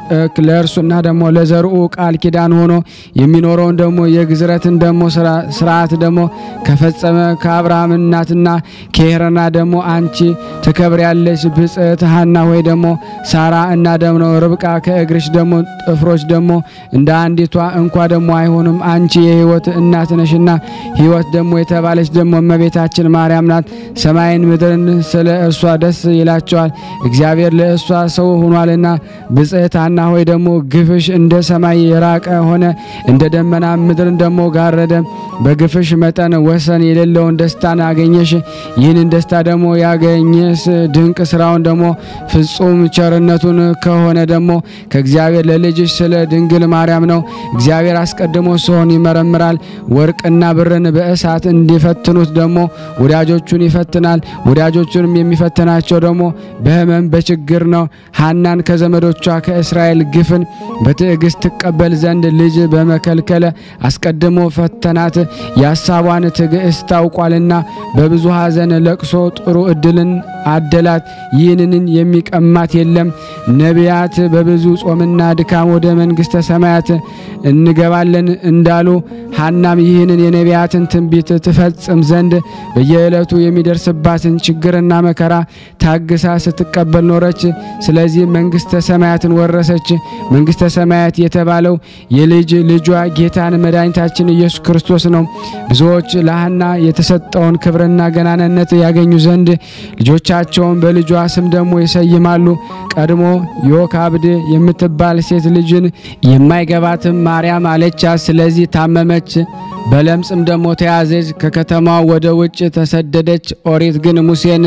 ለእርሱና ደግሞ ለዘርኡ ቃል ኪዳን ሆኖ የሚኖረውን ደግሞ የግዝረትን ደግሞ ስርዓት ደግሞ ከፈጸመ ከአብርሃም እናትና ከሄረና ደግሞ አንቺ ትከብሪያለሽ። ብጽዕት ሐና ሆይ ደግሞ ሳራ እና ደግሞ ርብቃ ከእግርሽ ደግሞ ጥፍሮች ደግሞ እንደ አንዲቷ እንኳ ደግሞ አይሆንም። አንቺ የሕይወት እናት ነሽና ሕይወት ደግሞ የተባለች ደግሞ እመቤታችን ማርያም ናት። ሰማይን ምድርን ስለ እርሷ ደስ ይላቸዋል፣ እግዚአብሔር ለእሷ ሰው ሆኗልና። ብጽዕት ሐና ሆይ ደግሞ ግፍሽ እንደ ሰማይ የራቀ ሆነ፣ እንደ ደመና ምድርን ደግሞ ጋረደ። በግፍሽ መጠን ወሰን የሌለውን ደስታን አገኘሽ። ይህንን ደስታ ደግሞ ያገኘስ ድንቅ ስራውን ደግሞ ፍጹም ቸርነቱን ከሆነ ደግሞ ከእግዚአብሔር ለልጅሽ ስለ ድንግል ማርያም ነው። እግዚአብሔር አስቀድሞ ሰውን ይመረምራል፣ ወርቅና ብርን በእሳት እንዲፈትኑት ደግሞ ወዳጆቹን ይፈትናል። ወዳጆቹንም የሚፈትናቸው ደግሞ በሕመም በችግር ነው። ሐናን ከዘመዶቿ ከእስራኤል ግፍን በትዕግስት ትቀበል ዘንድ ልጅ በመከልከለ አስቀድሞ ፈተናት። የሐሳቧን ትዕግስት ታውቋልና በብዙ ሐዘን ለቅሶ ጥሩ እድልን አደላት። ይህንን የሚቀማት የለም። ነቢያት በብዙ ጾምና ድካም ወደ መንግሥተ ሰማያት እንገባለን እንዳሉ ሐናም ይህንን የነቢያትን ትንቢት ትፈጽም ዘንድ በየዕለቱ የሚደርስባትን ችግርና መከራ ታግሳ ስትቀበል ኖረች። ስለዚህ መንግሥተ ሰማያትን ወረሰች። መንግሥተ ሰማያት የተባለው የልጅ ልጇ ጌታን መድኃኒታችን ኢየሱስ ክርስቶስ ነው። ብዙዎች ለሐና የተሰጠውን ክብርና ገናንነት ያገኙ ዘንድ ልጆቻቸውን በልጇ ስም ደግሞ ይሰይማሉ። ቀድሞ ዮካብድ የምትባል ሴት ልጅን የማይገባትም ማርያም አለቻት። ስለዚህ ታመመች፣ በለምጽም ደግሞ ተያዘች፣ ከከተማው ወደ ውጭ ተሰደደች። ኦሪት ግን ሙሴን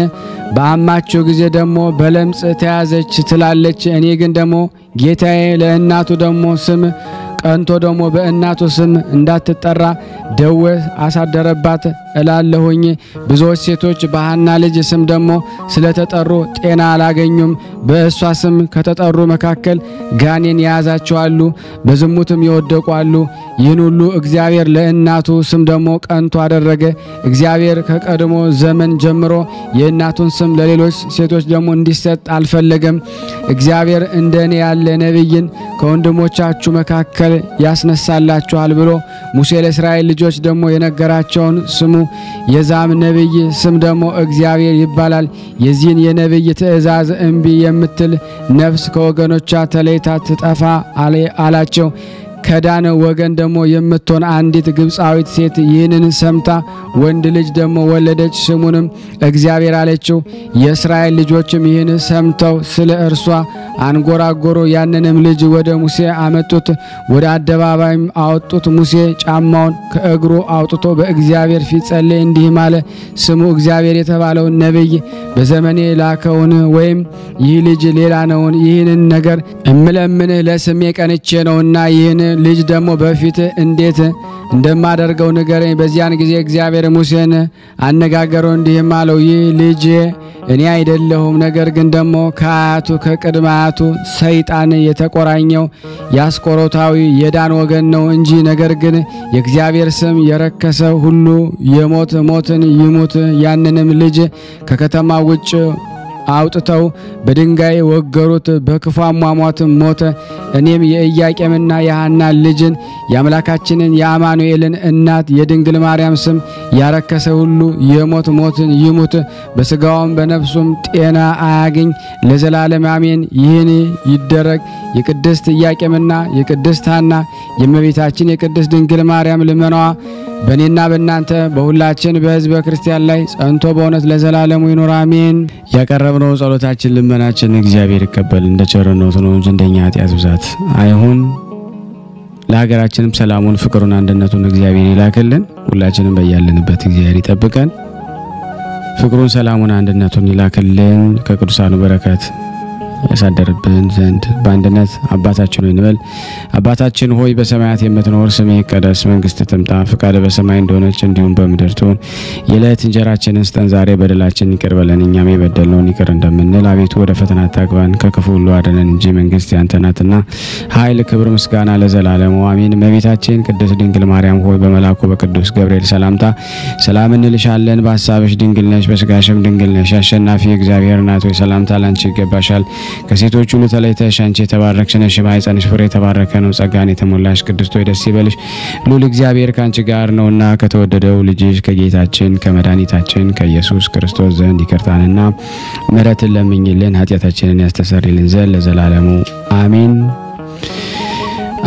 በአማቸው ጊዜ ደግሞ በለምጽ ተያዘች ትላለች። እኔ ግን ደግሞ ጌታዬ ለእናቱ ደግሞ ስም ቀንቶ ደግሞ በእናቱ ስም እንዳትጠራ ደዌ አሳደረባት እላለሁኝ። ብዙዎች ሴቶች በሐና ልጅ ስም ደግሞ ስለተጠሩ ጤና አላገኙም። በእሷ ስም ከተጠሩ መካከል ጋኔን የያዛቸው አሉ፣ በዝሙትም ይወደቁ አሉ። ይህን ሁሉ እግዚአብሔር ለእናቱ ስም ደግሞ ቀንቶ አደረገ። እግዚአብሔር ከቀድሞ ዘመን ጀምሮ የእናቱን ስም ለሌሎች ሴቶች ደግሞ እንዲሰጥ አልፈለገም። እግዚአብሔር እንደኔ ያለ ነቢይን ከወንድሞቻችሁ መካከል ያስነሳላችኋል ብሎ ሙሴ ለእስራኤል ልጆች ደግሞ የነገራቸውን ስሙ። የዛም ነቢይ ስም ደግሞ እግዚአብሔር ይባላል። የዚህን የነቢይ ትእዛዝ እምቢ የምትል ነፍስ ከወገኖቿ ተለይታ ትጠፋ አላቸው። ከዳን ወገን ደግሞ የምትሆን አንዲት ግብፃዊት ሴት ይህንን ሰምታ ወንድ ልጅ ደግሞ ወለደች። ስሙንም እግዚአብሔር አለችው። የእስራኤል ልጆችም ይህን ሰምተው ስለ እርሷ አንጎራጎሩ። ያንንም ልጅ ወደ ሙሴ አመጡት፣ ወደ አደባባይም አወጡት። ሙሴ ጫማውን ከእግሩ አውጥቶ በእግዚአብሔር ፊት ጸለየ፣ እንዲህ ማለ። ስሙ እግዚአብሔር የተባለውን ነቢይ በዘመኔ ላከውን ወይም ይህ ልጅ ሌላ ነውን? ይህንን ነገር እምለምንህ ለስሜ ቀንቼ ነውና ይህን ልጅ ደግሞ በፊት እንዴት እንደማደርገው ንገረኝ። በዚያን ጊዜ እግዚአብሔር ሙሴን አነጋገረው፣ እንዲህም አለው። ይህ ልጅ እኔ አይደለሁም፣ ነገር ግን ደግሞ ከአያቱ ከቅድመ አያቱ ሰይጣን የተቆራኘው የአስቆሮታዊ የዳን ወገን ነው እንጂ። ነገር ግን የእግዚአብሔር ስም የረከሰ ሁሉ የሞት ሞትን ይሙት። ያንንም ልጅ ከከተማ ውጭ አውጥተው በድንጋይ ወገሩት፣ በክፉ አሟሟትም ሞተ። እኔም የኢያቄምና የሐና ልጅን የአምላካችንን የአማኑኤልን እናት የድንግል ማርያም ስም ያረከሰ ሁሉ የሞት ሞትን ይሙት፣ በስጋውም በነፍሱም ጤና አያገኝ ለዘላለም አሜን። ይህን ይደረግ። የቅድስት ኢያቄምና የቅድስት ሐና የእመቤታችን የቅድስት ድንግል ማርያም ልመናዋ በእኔና በእናንተ በሁላችን በሕዝበ ክርስቲያን ላይ ጸንቶ በእውነት ለዘላለሙ ይኑር አሜን። ያቀረብነው ጸሎታችን ልመናችን እግዚአብሔር ይቀበል፣ እንደ ቸርነቱ ነው እንጂ እንደኛ ኃጢአት ብዛት አይሁን። ለሀገራችንም ሰላሙን፣ ፍቅሩን፣ አንድነቱን እግዚአብሔር ይላክልን። ሁላችንም በያለንበት እግዚአብሔር ይጠብቀን። ፍቅሩን፣ ሰላሙን፣ አንድነቱን ይላክልን። ከቅዱሳኑ በረከት ያሳደርብን ዘንድ በአንድነት አባታችን ሆይ እንበል። አባታችን ሆይ በሰማያት የምትኖር ስምህ ይቀደስ፣ መንግስትህ ትምጣ፣ ፈቃድህ በሰማይ እንደሆነች እንዲሁም በምድር ትሁን። የዕለት እንጀራችንን ስጠን ዛሬ፣ በደላችንን ይቅር በለን እኛም የበደልነውን ይቅር እንደምንል። አቤቱ ወደ ፈተና አታግባን ከክፉ ሁሉ አድነን እንጂ መንግስት ያንተ ናትና፣ ኃይል፣ ክብር፣ ምስጋና ለዘላለሙ አሜን። እመቤታችን ቅድስት ድንግል ማርያም ሆይ በመልአኩ በቅዱስ ገብርኤል ሰላምታ ሰላም እንልሻለን። በሐሳብሽ ድንግል ነሽ፣ በስጋሽም ድንግል ነሽ። አሸናፊ እግዚአብሔር እናት ሆይ ሰላምታ ላንቺ ይገባሻል። ከሴቶች ሁሉ ተለይተሽ አንቺ የተባረክሽ ነሽ፣ የማኅፀንሽ ፍሬ የተባረከ ነው። ጸጋን የተሞላሽ ቅድስት ሆይ ደስ ይበልሽ፣ ልዑል እግዚአብሔር ካንቺ ጋር ነውና ከተወደደው ልጅሽ ከጌታችን ከመድኃኒታችን ከኢየሱስ ክርስቶስ ዘንድ ይቅርታንና ምሕረትን ለምኝልን ኃጢአታችንን ያስተሰርይልን ዘንድ ለዘላለሙ አሜን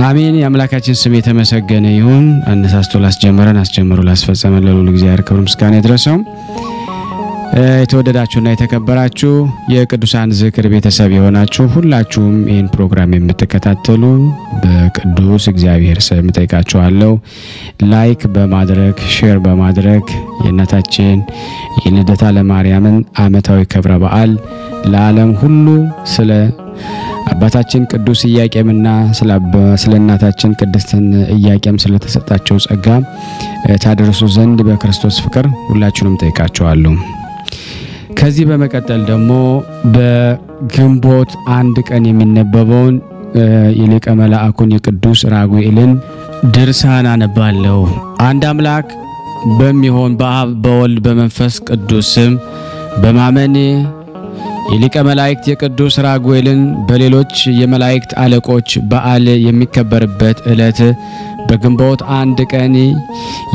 አሜን። የአምላካችን ስም የተመሰገነ ይሁን። አነሳስቶ ላስጀመረን አስጀምሮ ላስፈጸመን ለልዑል እግዚአብሔር ክብር ምስጋና ይድረሰው። የተወደዳችሁና የተከበራችሁ የቅዱሳን ዝክር ቤተሰብ የሆናችሁ ሁላችሁም ይህን ፕሮግራም የምትከታተሉ በቅዱስ እግዚአብሔር ስም ጠይቃችኋለሁ። ላይክ በማድረግ ሼር በማድረግ የእናታችን የልደታ ለማርያምን ዓመታዊ ክብረ በዓል ለዓለም ሁሉ ስለ አባታችን ቅዱስ ኢያቄምና ስለ እናታችን ቅድስትን ኢያቄም ስለተሰጣቸው ጸጋ ታደርሱ ዘንድ በክርስቶስ ፍቅር ሁላችሁንም ጠይቃችኋለሁ። ከዚህ በመቀጠል ደግሞ በግንቦት አንድ ቀን የሚነበበውን የሊቀ መላእክቱን የቅዱስ ራጉኤልን ድርሳን አነባለሁ። አንድ አምላክ በሚሆን በአብ በወልድ በመንፈስ ቅዱስ ስም በማመን የሊቀ መላእክት የቅዱስ ራጉኤልን በሌሎች የመላእክት አለቆች በዓል የሚከበርበት ዕለት በግንቦት አንድ ቀን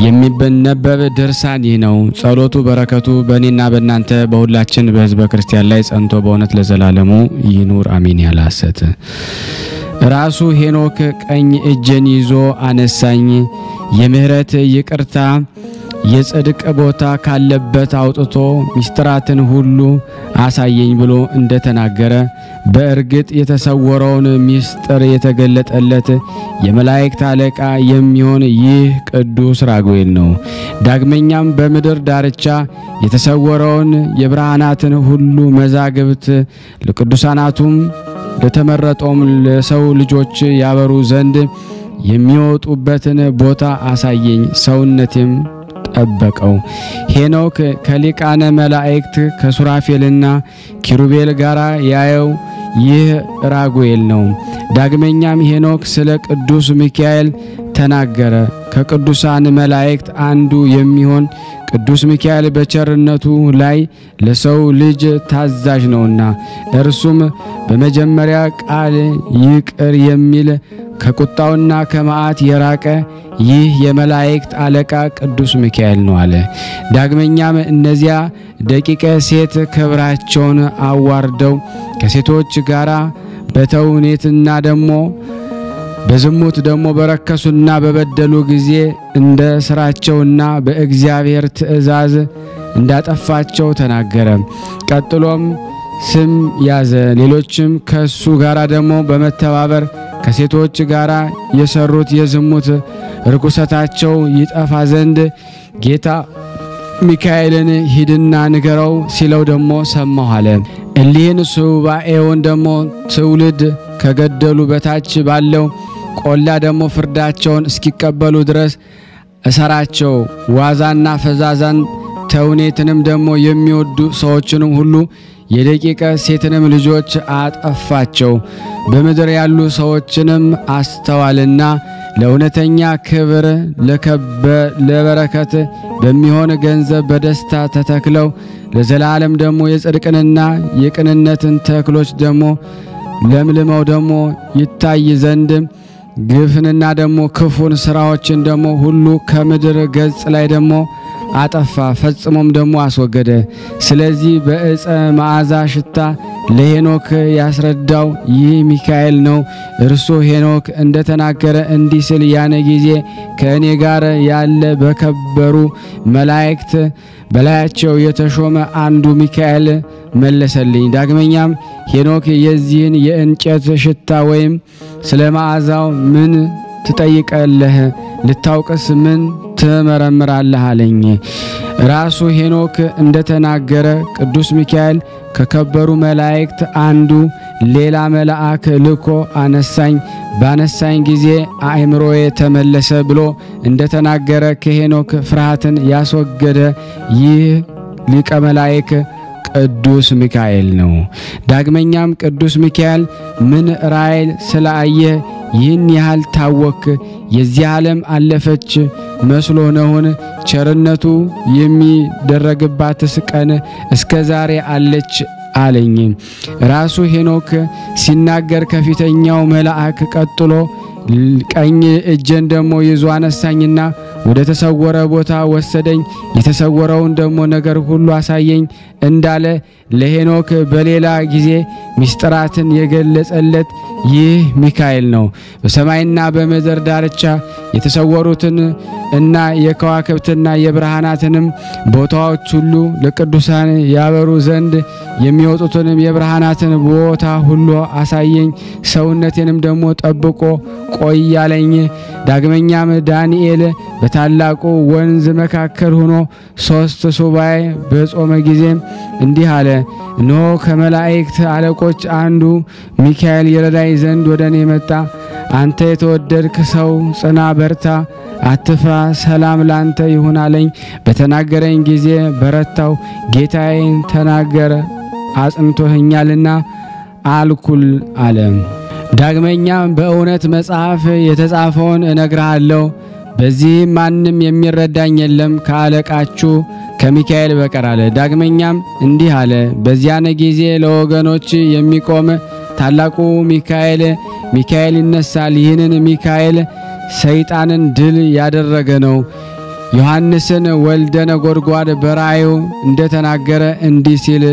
የሚነበብ ድርሳን ይህ ነው። ጸሎቱ በረከቱ በእኔና በእናንተ በሁላችን በሕዝበ ክርስቲያን ላይ ጸንቶ በእውነት ለዘላለሙ ይኑር አሜን። ያለ ሐሰት ራሱ ሄኖክ ቀኝ እጄን ይዞ አነሳኝ፣ የምህረት ይቅርታ የጽድቅ ቦታ ካለበት አውጥቶ ሚስጥራትን ሁሉ አሳየኝ ብሎ እንደተናገረ በእርግጥ የተሰወረውን ሚስጥር የተገለጠለት የመላእክት አለቃ የሚሆን ይህ ቅዱስ ራጉኤል ነው። ዳግመኛም በምድር ዳርቻ የተሰወረውን የብርሃናትን ሁሉ መዛግብት ለቅዱሳናቱም ለተመረጠውም ለሰው ልጆች ያበሩ ዘንድ የሚወጡበትን ቦታ አሳየኝ፣ ሰውነቴም ጠበቀው። ሄኖክ ከሊቃነ መላእክት ከሱራፌልና ኪሩቤል ጋር ያየው ይህ ራጉኤል ነው። ዳግመኛም ሄኖክ ስለ ቅዱስ ሚካኤል ተናገረ። ከቅዱሳን መላእክት አንዱ የሚሆን ቅዱስ ሚካኤል በቸርነቱ ላይ ለሰው ልጅ ታዛዥ ነውና እርሱም በመጀመሪያ ቃል ይቅር የሚል ከቁጣውና ከመዓት የራቀ ይህ የመላእክት አለቃ ቅዱስ ሚካኤል ነው አለ። ዳግመኛም እነዚያ ደቂቀ ሴት ክብራቸውን አዋርደው ከሴቶች ጋራ በተውኔትና ደግሞ በዝሙት ደግሞ በረከሱና በበደሉ ጊዜ እንደ ስራቸውና በእግዚአብሔር ትእዛዝ እንዳጠፋቸው ተናገረ። ቀጥሎም ስም ያዘ። ሌሎችም ከሱ ጋራ ደግሞ በመተባበር ከሴቶች ጋራ የሰሩት የዝሙት ርኩሰታቸው ይጠፋ ዘንድ ጌታ ሚካኤልን ሂድና ንገረው ሲለው ደግሞ ሰማሁ አለ። እሊህን ሱባኤውን ደግሞ ትውልድ ከገደሉ በታች ባለው ቆላ ደግሞ ፍርዳቸውን እስኪቀበሉ ድረስ እሰራቸው። ዋዛና ፈዛዛን ተውኔትንም ደግሞ የሚወዱ ሰዎችንም ሁሉ የደቂቀ ሴትንም ልጆች አጠፋቸው። በምድር ያሉ ሰዎችንም አስተዋልና ለእውነተኛ ክብር ለበረከት በሚሆን ገንዘብ በደስታ ተተክለው ለዘላለም ደግሞ የጽድቅንና የቅንነትን ተክሎች ደግሞ ለምልመው ደግሞ ይታይ ዘንድ ግፍንና ደግሞ ክፉን ስራዎችን ደግሞ ሁሉ ከምድር ገጽ ላይ ደግሞ አጠፋ፣ ፈጽሞም ደግሞ አስወገደ። ስለዚህ በዕፀ መዓዛ ሽታ ለሄኖክ ያስረዳው ይህ ሚካኤል ነው። እርሱ ሄኖክ እንደተናገረ እንዲህ ሲል ያነ ጊዜ ከእኔ ጋር ያለ በከበሩ መላእክት በላያቸው የተሾመ አንዱ ሚካኤል መለሰልኝ። ዳግመኛም ሄኖክ የዚህን የእንጨት ሽታ ወይም ስለ መዓዛው ምን ትጠይቃለህ? ልታውቅስ ምን ትመረምራለህ አለኝ። ራሱ ሄኖክ እንደተናገረ ቅዱስ ሚካኤል ከከበሩ መላእክት አንዱ ሌላ መልአክ ልኮ አነሳኝ። ባነሳኝ ጊዜ አእምሮዬ ተመለሰ ብሎ እንደተናገረ ከሄኖክ ፍርሃትን ያስወገደ ይህ ሊቀ መላእክት ቅዱስ ሚካኤል ነው። ዳግመኛም ቅዱስ ሚካኤል ምን ራእይ ስላየ ይህን ያህል ታወክ? የዚህ ዓለም አለፈች መስሎ ነውን? ቸርነቱ የሚደረግባትስ ቀን እስከ ዛሬ አለች አለኝ። ራሱ ሄኖክ ሲናገር ከፊተኛው መልአክ ቀጥሎ ቀኝ እጄን ደግሞ ይዞ አነሳኝና ወደ ተሰወረ ቦታ ወሰደኝ። የተሰወረውን ደግሞ ነገር ሁሉ አሳየኝ እንዳለ ለሄኖክ በሌላ ጊዜ ምስጢራትን የገለጸለት ይህ ሚካኤል ነው። በሰማይና በምድር ዳርቻ የተሰወሩትን እና የከዋክብትና የብርሃናትንም ቦታዎች ሁሉ ለቅዱሳን ያበሩ ዘንድ የሚወጡትንም የብርሃናትን ቦታ ሁሉ አሳየኝ። ሰውነቴንም ደግሞ ጠብቆ ቆያለኝ። ዳግመኛም ዳንኤል በታላቁ ወንዝ መካከል ሆኖ 3 ሱባኤ በጾመ ጊዜ እንዲህ አለ። እነሆ ከመላእክት አለቆች አንዱ ሚካኤል ይረዳይ ዘንድ ወደኔ መጣ። አንተ የተወደድክ ሰው ጽና፣ በርታ፣ አትፍራ፣ ሰላም ላንተ ይሁን አለኝ። በተናገረኝ ጊዜ በረታው። ጌታዬን ተናገረ አጽንቶኛልና አልኩል አለ። ዳግመኛም በእውነት መጽሐፍ የተጻፈውን እነግርሃለሁ፣ በዚህ ማንም የሚረዳኝ የለም ከአለቃችሁ ከሚካኤል በቀር አለ። ዳግመኛም እንዲህ አለ። በዚያን ጊዜ ለወገኖች የሚቆም ታላቁ ሚካኤል ይነሳል። ይህንን ሚካኤል ሰይጣንን ድል ያደረገ ነው። ዮሐንስን ወልደ ነጎድጓድ በራእዩ እንደተናገረ እንዲህ ሲል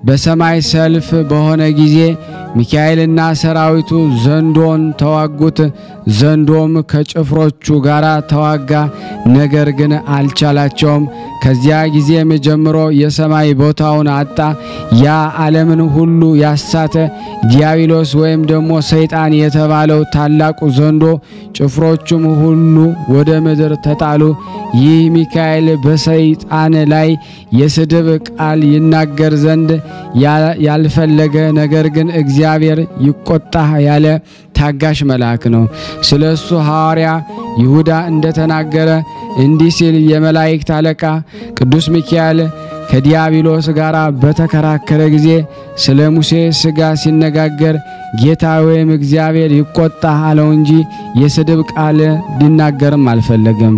በሰማይ ሰልፍ በሆነ ጊዜ ሚካኤልና ሰራዊቱ ዘንዶን ተዋጉት። ዘንዶም ከጭፍሮቹ ጋር ተዋጋ፣ ነገር ግን አልቻላቸውም። ከዚያ ጊዜም ጀምሮ የሰማይ ቦታውን አጣ። ያ ዓለምን ሁሉ ያሳተ ዲያብሎስ ወይም ደግሞ ሰይጣን የተባለው ታላቁ ዘንዶ ጭፍሮቹም ሁሉ ወደ ምድር ተጣሉ። ይህ ሚካኤል በሰይጣን ላይ የስድብ ቃል ይናገር ዘንድ ያልፈለገ ነገር ግን እግዚአብሔር ይቆጣህ ያለ ታጋሽ መልአክ ነው። ስለሱ ሐዋርያ ይሁዳ እንደተናገረ እንዲህ ሲል የመላእክት አለቃ ቅዱስ ሚካኤል ከዲያብሎስ ጋር በተከራከረ ጊዜ ስለ ሙሴ ሥጋ ሲነጋገር ጌታ ወይም እግዚአብሔር ይቆጣህ አለው እንጂ የስድብ ቃል ሊናገርም አልፈለገም።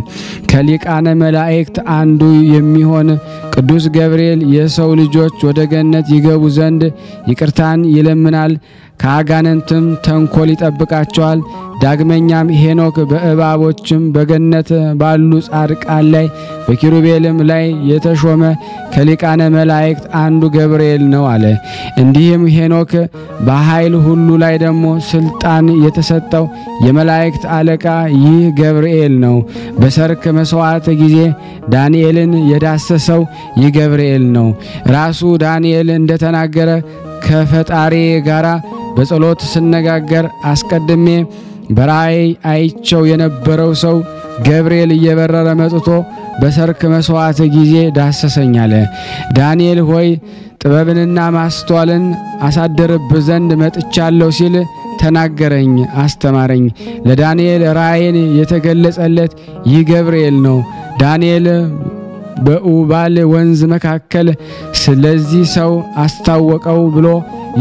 ከሊቃነ መላእክት አንዱ የሚሆን ቅዱስ ገብርኤል የሰው ልጆች ወደ ገነት ይገቡ ዘንድ ይቅርታን ይለምናል። ከአጋንንትም ተንኮል ይጠብቃቸዋል። ዳግመኛም ሄኖክ በእባቦችም በገነት ባሉ ጻድቃን ላይ በኪሩቤልም ላይ የተሾመ ከሊቃነ መላእክት አንዱ ገብርኤል ነው አለ። እንዲህም ሄኖክ በኃይል ሁሉ ላይ ደግሞ ስልጣን የተሰጠው የመላእክት አለቃ ይህ ገብርኤል ነው። በሰርክ መስዋዕት ጊዜ ዳንኤልን የዳሰሰው ይህ ገብርኤል ነው። ራሱ ዳንኤል እንደተናገረ ከፈጣሪ ጋራ በጸሎት ስነጋገር አስቀድሜ በራእይ አይቸው የነበረው ሰው ገብርኤል እየበረረ መጥቶ በሰርክ መስዋዕት ጊዜ ዳሰሰኝ አለ። ዳንኤል ሆይ ጥበብንና ማስተዋልን አሳደርብ ዘንድ መጥቻለሁ ሲል ተናገረኝ፣ አስተማረኝ። ለዳንኤል ራእይን የተገለጸለት ይህ ገብርኤል ነው። ዳንኤል በኡባል ወንዝ መካከል ስለዚህ ሰው አስታወቀው ብሎ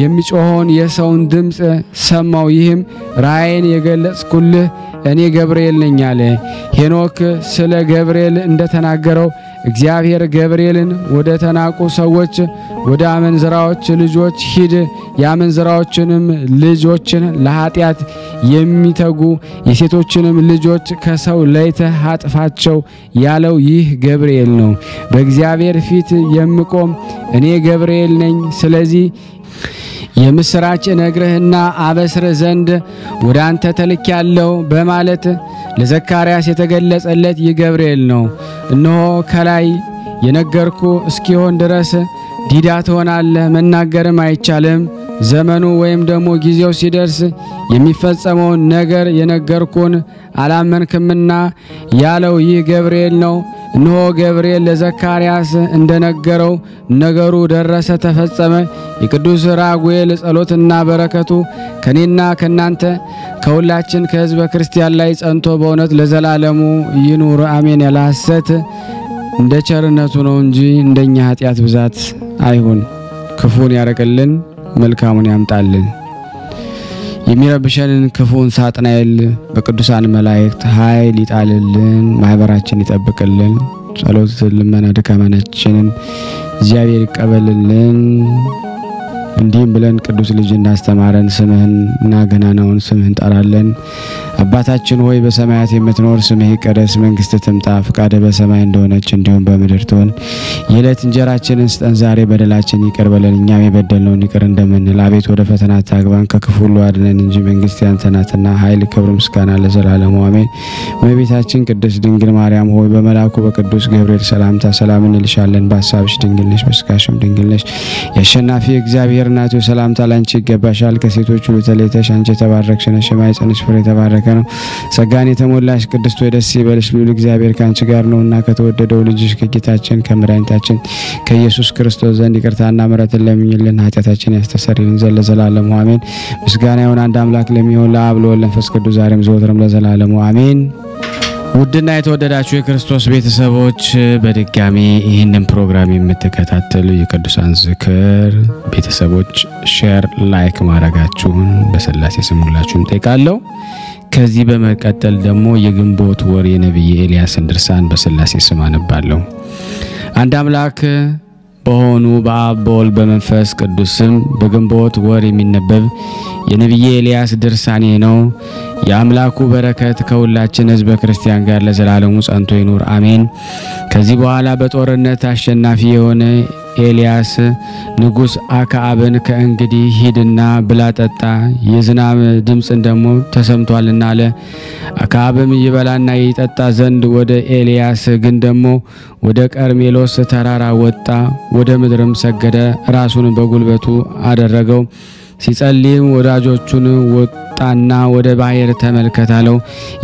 የሚጮኸውን የሰውን ድምጽ ሰማው። ይህም ራእይን የገለጽኩልህ እኔ ገብርኤል ነኝ አለ። ሄኖክ ስለ ገብርኤል እንደተናገረው እግዚአብሔር ገብርኤልን ወደ ተናቁ ሰዎች ወደ አመንዝራዎች ልጆች ሂድ፣ የአመንዝራዎችንም ልጆችን ለኃጢአት የሚተጉ የሴቶችንም ልጆች ከሰው ለይተህ አጥፋቸው ያለው ይህ ገብርኤል ነው። በእግዚአብሔር ፊት የምቆም እኔ ገብርኤል ነኝ። ስለዚህ የምስራች ነግረህና አበስር ዘንድ ወደ አንተ ተልኬያለሁ በማለት ለዘካርያስ የተገለጸለት ይህ ገብርኤል ነው። እነሆ ከላይ የነገርኩ እስኪሆን ድረስ ዲዳ ትሆናለህ፣ መናገርም አይቻልም። ዘመኑ ወይም ደግሞ ጊዜው ሲደርስ የሚፈጸመውን ነገር የነገርኩን አላመንክምና ያለው ይህ ገብርኤል ነው። እነሆ ገብርኤል ለዘካርያስ እንደነገረው ነገሩ ደረሰ፣ ተፈጸመ። የቅዱስ ራጉኤል ጸሎትና በረከቱ ከኔና ከናንተ ከሁላችን ከሕዝበ ክርስቲያን ላይ ጸንቶ በእውነት ለዘላለሙ ይኑር አሜን። ያለ ሐሰት እንደ ቸርነቱ ነው እንጂ እንደኛ ኃጢአት ብዛት አይሁን። ክፉን ያረቅልን፣ መልካሙን ያምጣልን። የሚረብሸንን ክፉን ሳጥናኤል በቅዱሳን መላእክት ኃይል ይጣልልን፣ ማህበራችን ይጠብቅልን። ጸሎት ልመና ድካማችንን እግዚአብሔር ይቀበልልን። እንዲህም ብለን ቅዱስ ልጅ እንዳስተማረን ስምህንና ገናናውን ስምህን ጠራለን። አባታችን ሆይ በሰማያት የምትኖር ስምህ ይቀደስ፣ መንግስትህ ትምጣ፣ ፈቃድህ በሰማይ እንደሆነች እንዲሁም በምድር ትሁን። የዕለት እንጀራችንን ስጠን ዛሬ፣ በደላችንን ይቅር በለን እኛም የበደልነውን ይቅር እንደምንል፣ አቤት ወደ ፈተና አታግባን ከክፉ ሁሉ አድነን እንጂ መንግስት ያንተ ናትና ኃይል፣ ክብር፣ ምስጋና ለዘላለሙ አሜን። እመቤታችን ቅድስት ድንግል ማርያም ሆይ በመልአኩ በቅዱስ ገብርኤል ሰላምታ ሰላም እንልሻለን። በሐሳብሽ ድንግል ነሽ፣ በሥጋሽም ድንግል ነሽ። የአሸናፊ እግዚአብሔር እናቱ ሰላምታ ላንቺ ይገባሻል። ከሴቶች ሁሉ ተለይተሽ አንቺ የተባረክሽ ነሽ፣ የማኅፀንሽ ፍሬ የተባረከ ነው። ጸጋን የተሞላሽ ቅድስት ሆይ ደስ ይበልሽ፣ ልዑል እግዚአብሔር ካንቺ ጋር ነውና ከተወደደው ልጅሽ ከጌታችን ከመድኃኒታችን ከኢየሱስ ክርስቶስ ዘንድ ይቅርታና ምሕረትን ለምኝልን ኃጢአታችንን ያስተሰርይልን ዘንድ ለዘላለሙ አሜን። ምስጋና ይሁን አንድ አምላክ ለሚሆን ለአብ ለወልድ ለመንፈስ ቅዱስ ዛሬም ዘወትርም ለዘላለሙ አሜን። ውድና የተወደዳችሁ የክርስቶስ ቤተሰቦች በድጋሚ ይህንን ፕሮግራም የምትከታተሉ የቅዱሳን ዝክር ቤተሰቦች ሼር ላይክ ማድረጋችሁን በስላሴ ስም ሁላችሁም ጠይቃለሁ። ከዚህ በመቀጠል ደግሞ የግንቦት ወር የነብይ ኤልያስን ድርሳን በስላሴ ስም አነባለሁ። አንድ አምላክ በሆኑ በአብ በወልድ በመንፈስ ቅዱስም በግንቦት ወር የሚነበብ የነብይ ኤልያስ ድርሳኔ ነው። የአምላኩ በረከት ከሁላችን ሕዝበ ክርስቲያን ጋር ለዘላለሙ ጸንቶ ይኑር አሜን። ከዚህ በኋላ በጦርነት አሸናፊ የሆነ ኤልያስ ንጉስ አክዓብን ከእንግዲህ ሂድና ብላ ጠጣ፣ የዝናብ ድምጽን ደግሞ ተሰምቷልና አለ። አክዓብም ይበላና ይጠጣ ዘንድ ወደ ኤልያስ ግን ደግሞ ወደ ቀርሜሎስ ተራራ ወጣ፣ ወደ ምድርም ሰገደ፣ ራሱን በጉልበቱ አደረገው። ሲጸልይም ወዳጆቹን ወጣና ወደ ባህር ተመልከታለው።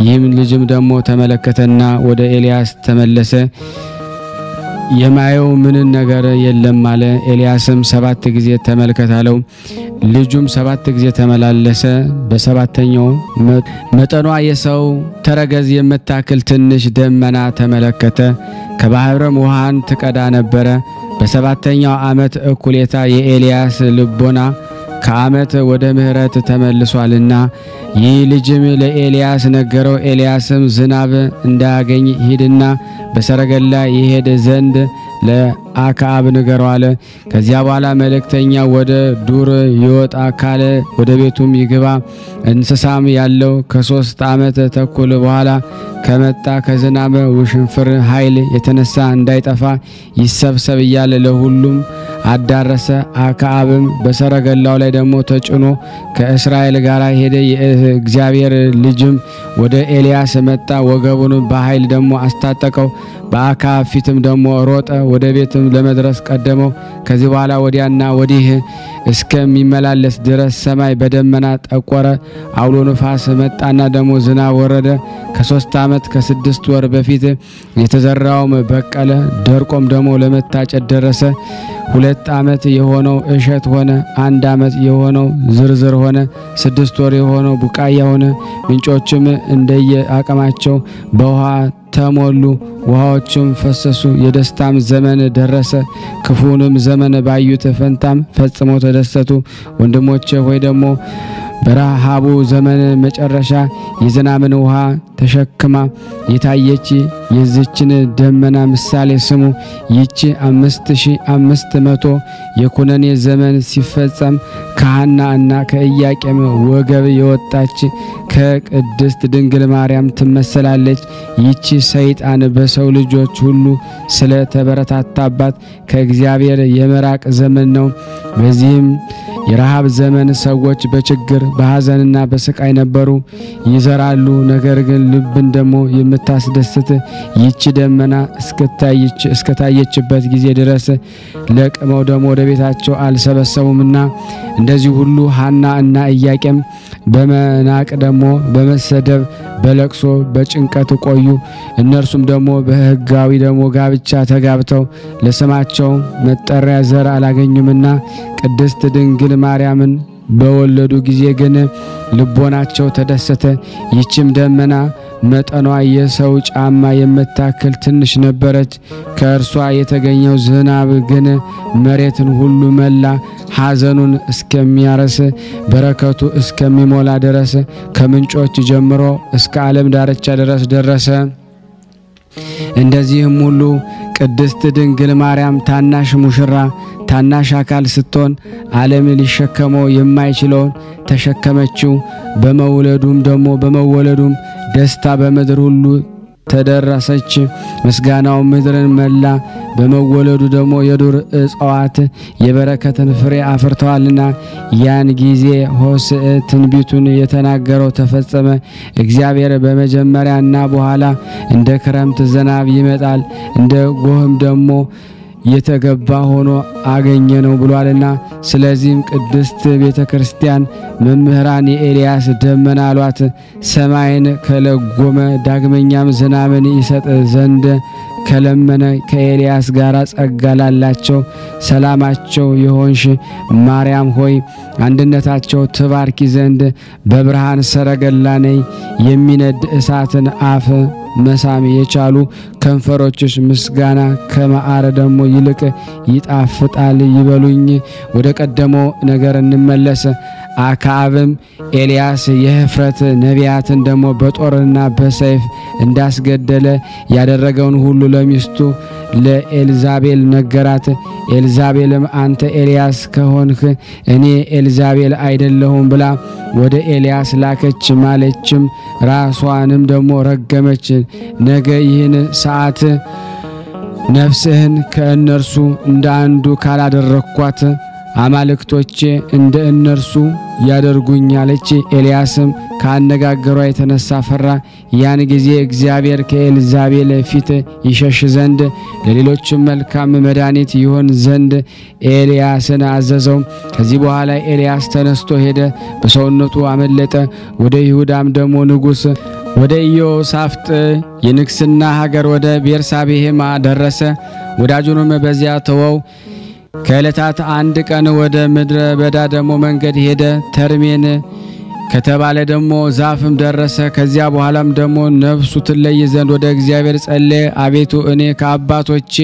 ይህም ልጅም ደግሞ ተመለከተና ወደ ኤልያስ ተመለሰ። የማየው ምን ነገር የለም አለ። ኤልያስም 7 ጊዜ ተመልከታለው። ልጁም 7 ጊዜ ተመላለሰ። በሰባተኛው መጠኗ የሰው ተረገዝ የምታክል ትንሽ ደመና ተመለከተ። ከባህርም ውሃን ትቀዳ ነበረ። በሰባተኛው ዓመት እኩሌታ የኤልያስ ልቦና ከዓመት ወደ ምህረት ተመልሷልና ይህ ልጅም ለኤልያስ ነገረው። ኤልያስም ዝናብ እንዳያገኝ ሂድና በሰረገላ ይሄድ ዘንድ ለአክዓብ ንገረው አለ። ከዚያ በኋላ መልእክተኛ ወደ ዱር ይወጣ ካለ ወደ ቤቱም ይግባ። እንስሳም ያለው ከ3 ዓመት ተኩል በኋላ ከመጣ ከዝናብ ውሽንፍር ኃይል የተነሳ እንዳይጠፋ ይሰብሰብ እያለ ለሁሉም አዳረሰ። አክዓብም በሰረገላው ላይ ደግሞ ተጭኖ ከእስራኤል ጋር ሄደ። የእግዚአብሔር ልጅም ወደ ኤልያስ መጣ። ወገቡን በኃይል ደግሞ አስታጠቀው። በአክዓብ ፊትም ደግሞ ሮጠ። ወደ ቤትም ለመድረስ ቀደመው። ከዚህ በኋላ ወዲያና ወዲህ እስከሚመላለስ ድረስ ሰማይ በደመና ጠቆረ። አውሎ ነፋስ መጣና ደግሞ ዝናብ ወረደ። ከ3 ዓመት ከ6 ወር በፊት የተዘራውም በቀለ፣ ደርቆም ደግሞ ለመታጨድ ደረሰ። 2 ዓመት የሆነው እሸት ሆነ። 1 ዓመት የሆነው ዝርዝር ሆነ። 6 ወር የሆነው ቡቃያ ሆነ። ምንጮችም እንደየ አቅማቸው በውሃ ተሞሉ። ውሃዎችም ፈሰሱ። የደስታም ዘመን ደረሰ። ክፉንም ዘመን ባዩት ፈንታም ፈጽሞ ተደሰቱ። ወንድሞቼ ሆይ ደግሞ በረሃቡ ዘመን መጨረሻ የዝናብን ውሃ ተሸክማ የታየች የዚችን ደመና ምሳሌ ስሙ። ይቺ 5500 የኩነኔ ዘመን ሲፈጸም ከሐና እና ከኢያቄም ወገብ የወጣች ከቅድስት ድንግል ማርያም ትመሰላለች። ይቺ ሰይጣን በሰው ልጆች ሁሉ ስለ ተበረታታባት ከእግዚአብሔር የመራቅ ዘመን ነው። በዚህም የረሃብ ዘመን ሰዎች በችግር በሐዘንና በስቃይ ነበሩ። ይዘራሉ፣ ነገር ግን ልብን ደግሞ የምታስደስት ይቺ ደመና እስከታየችበት ጊዜ ድረስ ለቅመው ደግሞ ወደ ቤታቸው አልሰበሰቡምና እንደዚህ ሁሉ ሐና እና ኢያቄም በመናቅ ደግሞ በመሰደብ በለቅሶ በጭንቀት ቆዩ። እነርሱም ደግሞ በሕጋዊ ደግሞ ጋብቻ ተጋብተው ለስማቸው መጠሪያ ዘር አላገኙምና ቅድስት ድንግል ማርያምን በወለዱ ጊዜ ግን ልቦናቸው ተደሰተ። ይችም ደመና መጠኗ የሰው ጫማ የምታክል ትንሽ ነበረች። ከእርሷ የተገኘው ዝናብ ግን መሬትን ሁሉ መላ። ሐዘኑን እስከሚያረስ በረከቱ እስከሚሞላ ድረስ ከምንጮች ጀምሮ እስከ ዓለም ዳርቻ ድረስ ደረሰ። እንደዚህም ሁሉ ቅድስት ድንግል ማርያም ታናሽ ሙሽራ ታናሽ አካል ስትሆን ዓለም ሊሸከመው የማይችለውን ተሸከመችው። በመወለዱም ደስታ በምድር ሁሉ ተደረሰች። ምስጋናው ምድርን መላ። በመወለዱ ደግሞ የዱር እጽዋት የበረከትን ፍሬ አፍርተዋልና ያን ጊዜ ሆሴዕ ትንቢቱን የተናገረው ተፈጸመ። እግዚአብሔር በመጀመሪያና በኋላ እንደ ክረምት ዝናብ ይመጣል፣ እንደ ጎህም ደግሞ የተገባ ሆኖ አገኘነው ብሏልና። ስለዚህም ቅድስት ቤተክርስቲያን መምህራን የኤልያስ ደመና አሏት። ሰማይን ከለጎመ ዳግመኛም ዝናብን ይሰጥ ዘንድ ከለመነ ከኤልያስ ጋር ጸጋ ላላቸው ሰላማቸው የሆንሽ ማርያም ሆይ አንድነታቸው ትባርኪ ዘንድ በብርሃን ሰረገላ ነይ። የሚነድ እሳትን አፍ መሳም የቻሉ ከንፈሮችሽ ምስጋና ከመዓር ደግሞ ይልቅ ይጣፍጣል ይበሉኝ። ወደ ቀደመው ነገር እንመለስ። አክዓብም ኤልያስ የህፍረት ነቢያትን ደግሞ በጦርና በሰይፍ እንዳስገደለ ያደረገውን ሁሉ ለሚስቱ ለኤልዛቤል ነገራት። ኤልዛቤልም አንተ ኤልያስ ከሆንህ እኔ ኤልዛቤል አይደለሁም ብላ ወደ ኤልያስ ላከች፣ ማለችም። ራሷንም ደግሞ ረገመች። ነገ ይህን ሰዓት ነፍስህን ከእነርሱ እንደ አንዱ ካላደረኳት አማልክቶቼ እንደ እነርሱ ያደርጉኛለች። ኤልያስም ካነጋገሯ የተነሳ ፈራ። ያን ጊዜ እግዚአብሔር ከኤልዛቤል ፊት ይሸሽ ዘንድ ለሌሎችም መልካም መድኃኒት ይሆን ዘንድ ኤልያስን አዘዘው። ከዚህ በኋላ ኤልያስ ተነስቶ ሄደ፣ በሰውነቱ አመለጠ። ወደ ይሁዳም ደግሞ ንጉሥ ወደ ኢዮሳፍጥ የንግስና ሀገር ወደ ቤርሳቤህም ደረሰ። ወዳጁንም በዚያ ተወው። ከዕለታት አንድ ቀን ወደ ምድረ በዳ ደግሞ መንገድ ሄደ። ተርሜን ከተባለ ደግሞ ዛፍም ደረሰ። ከዚያ በኋላም ደግሞ ነፍሱ ትለይ ዘንድ ወደ እግዚአብሔር ጸለየ። አቤቱ እኔ ከአባቶቼ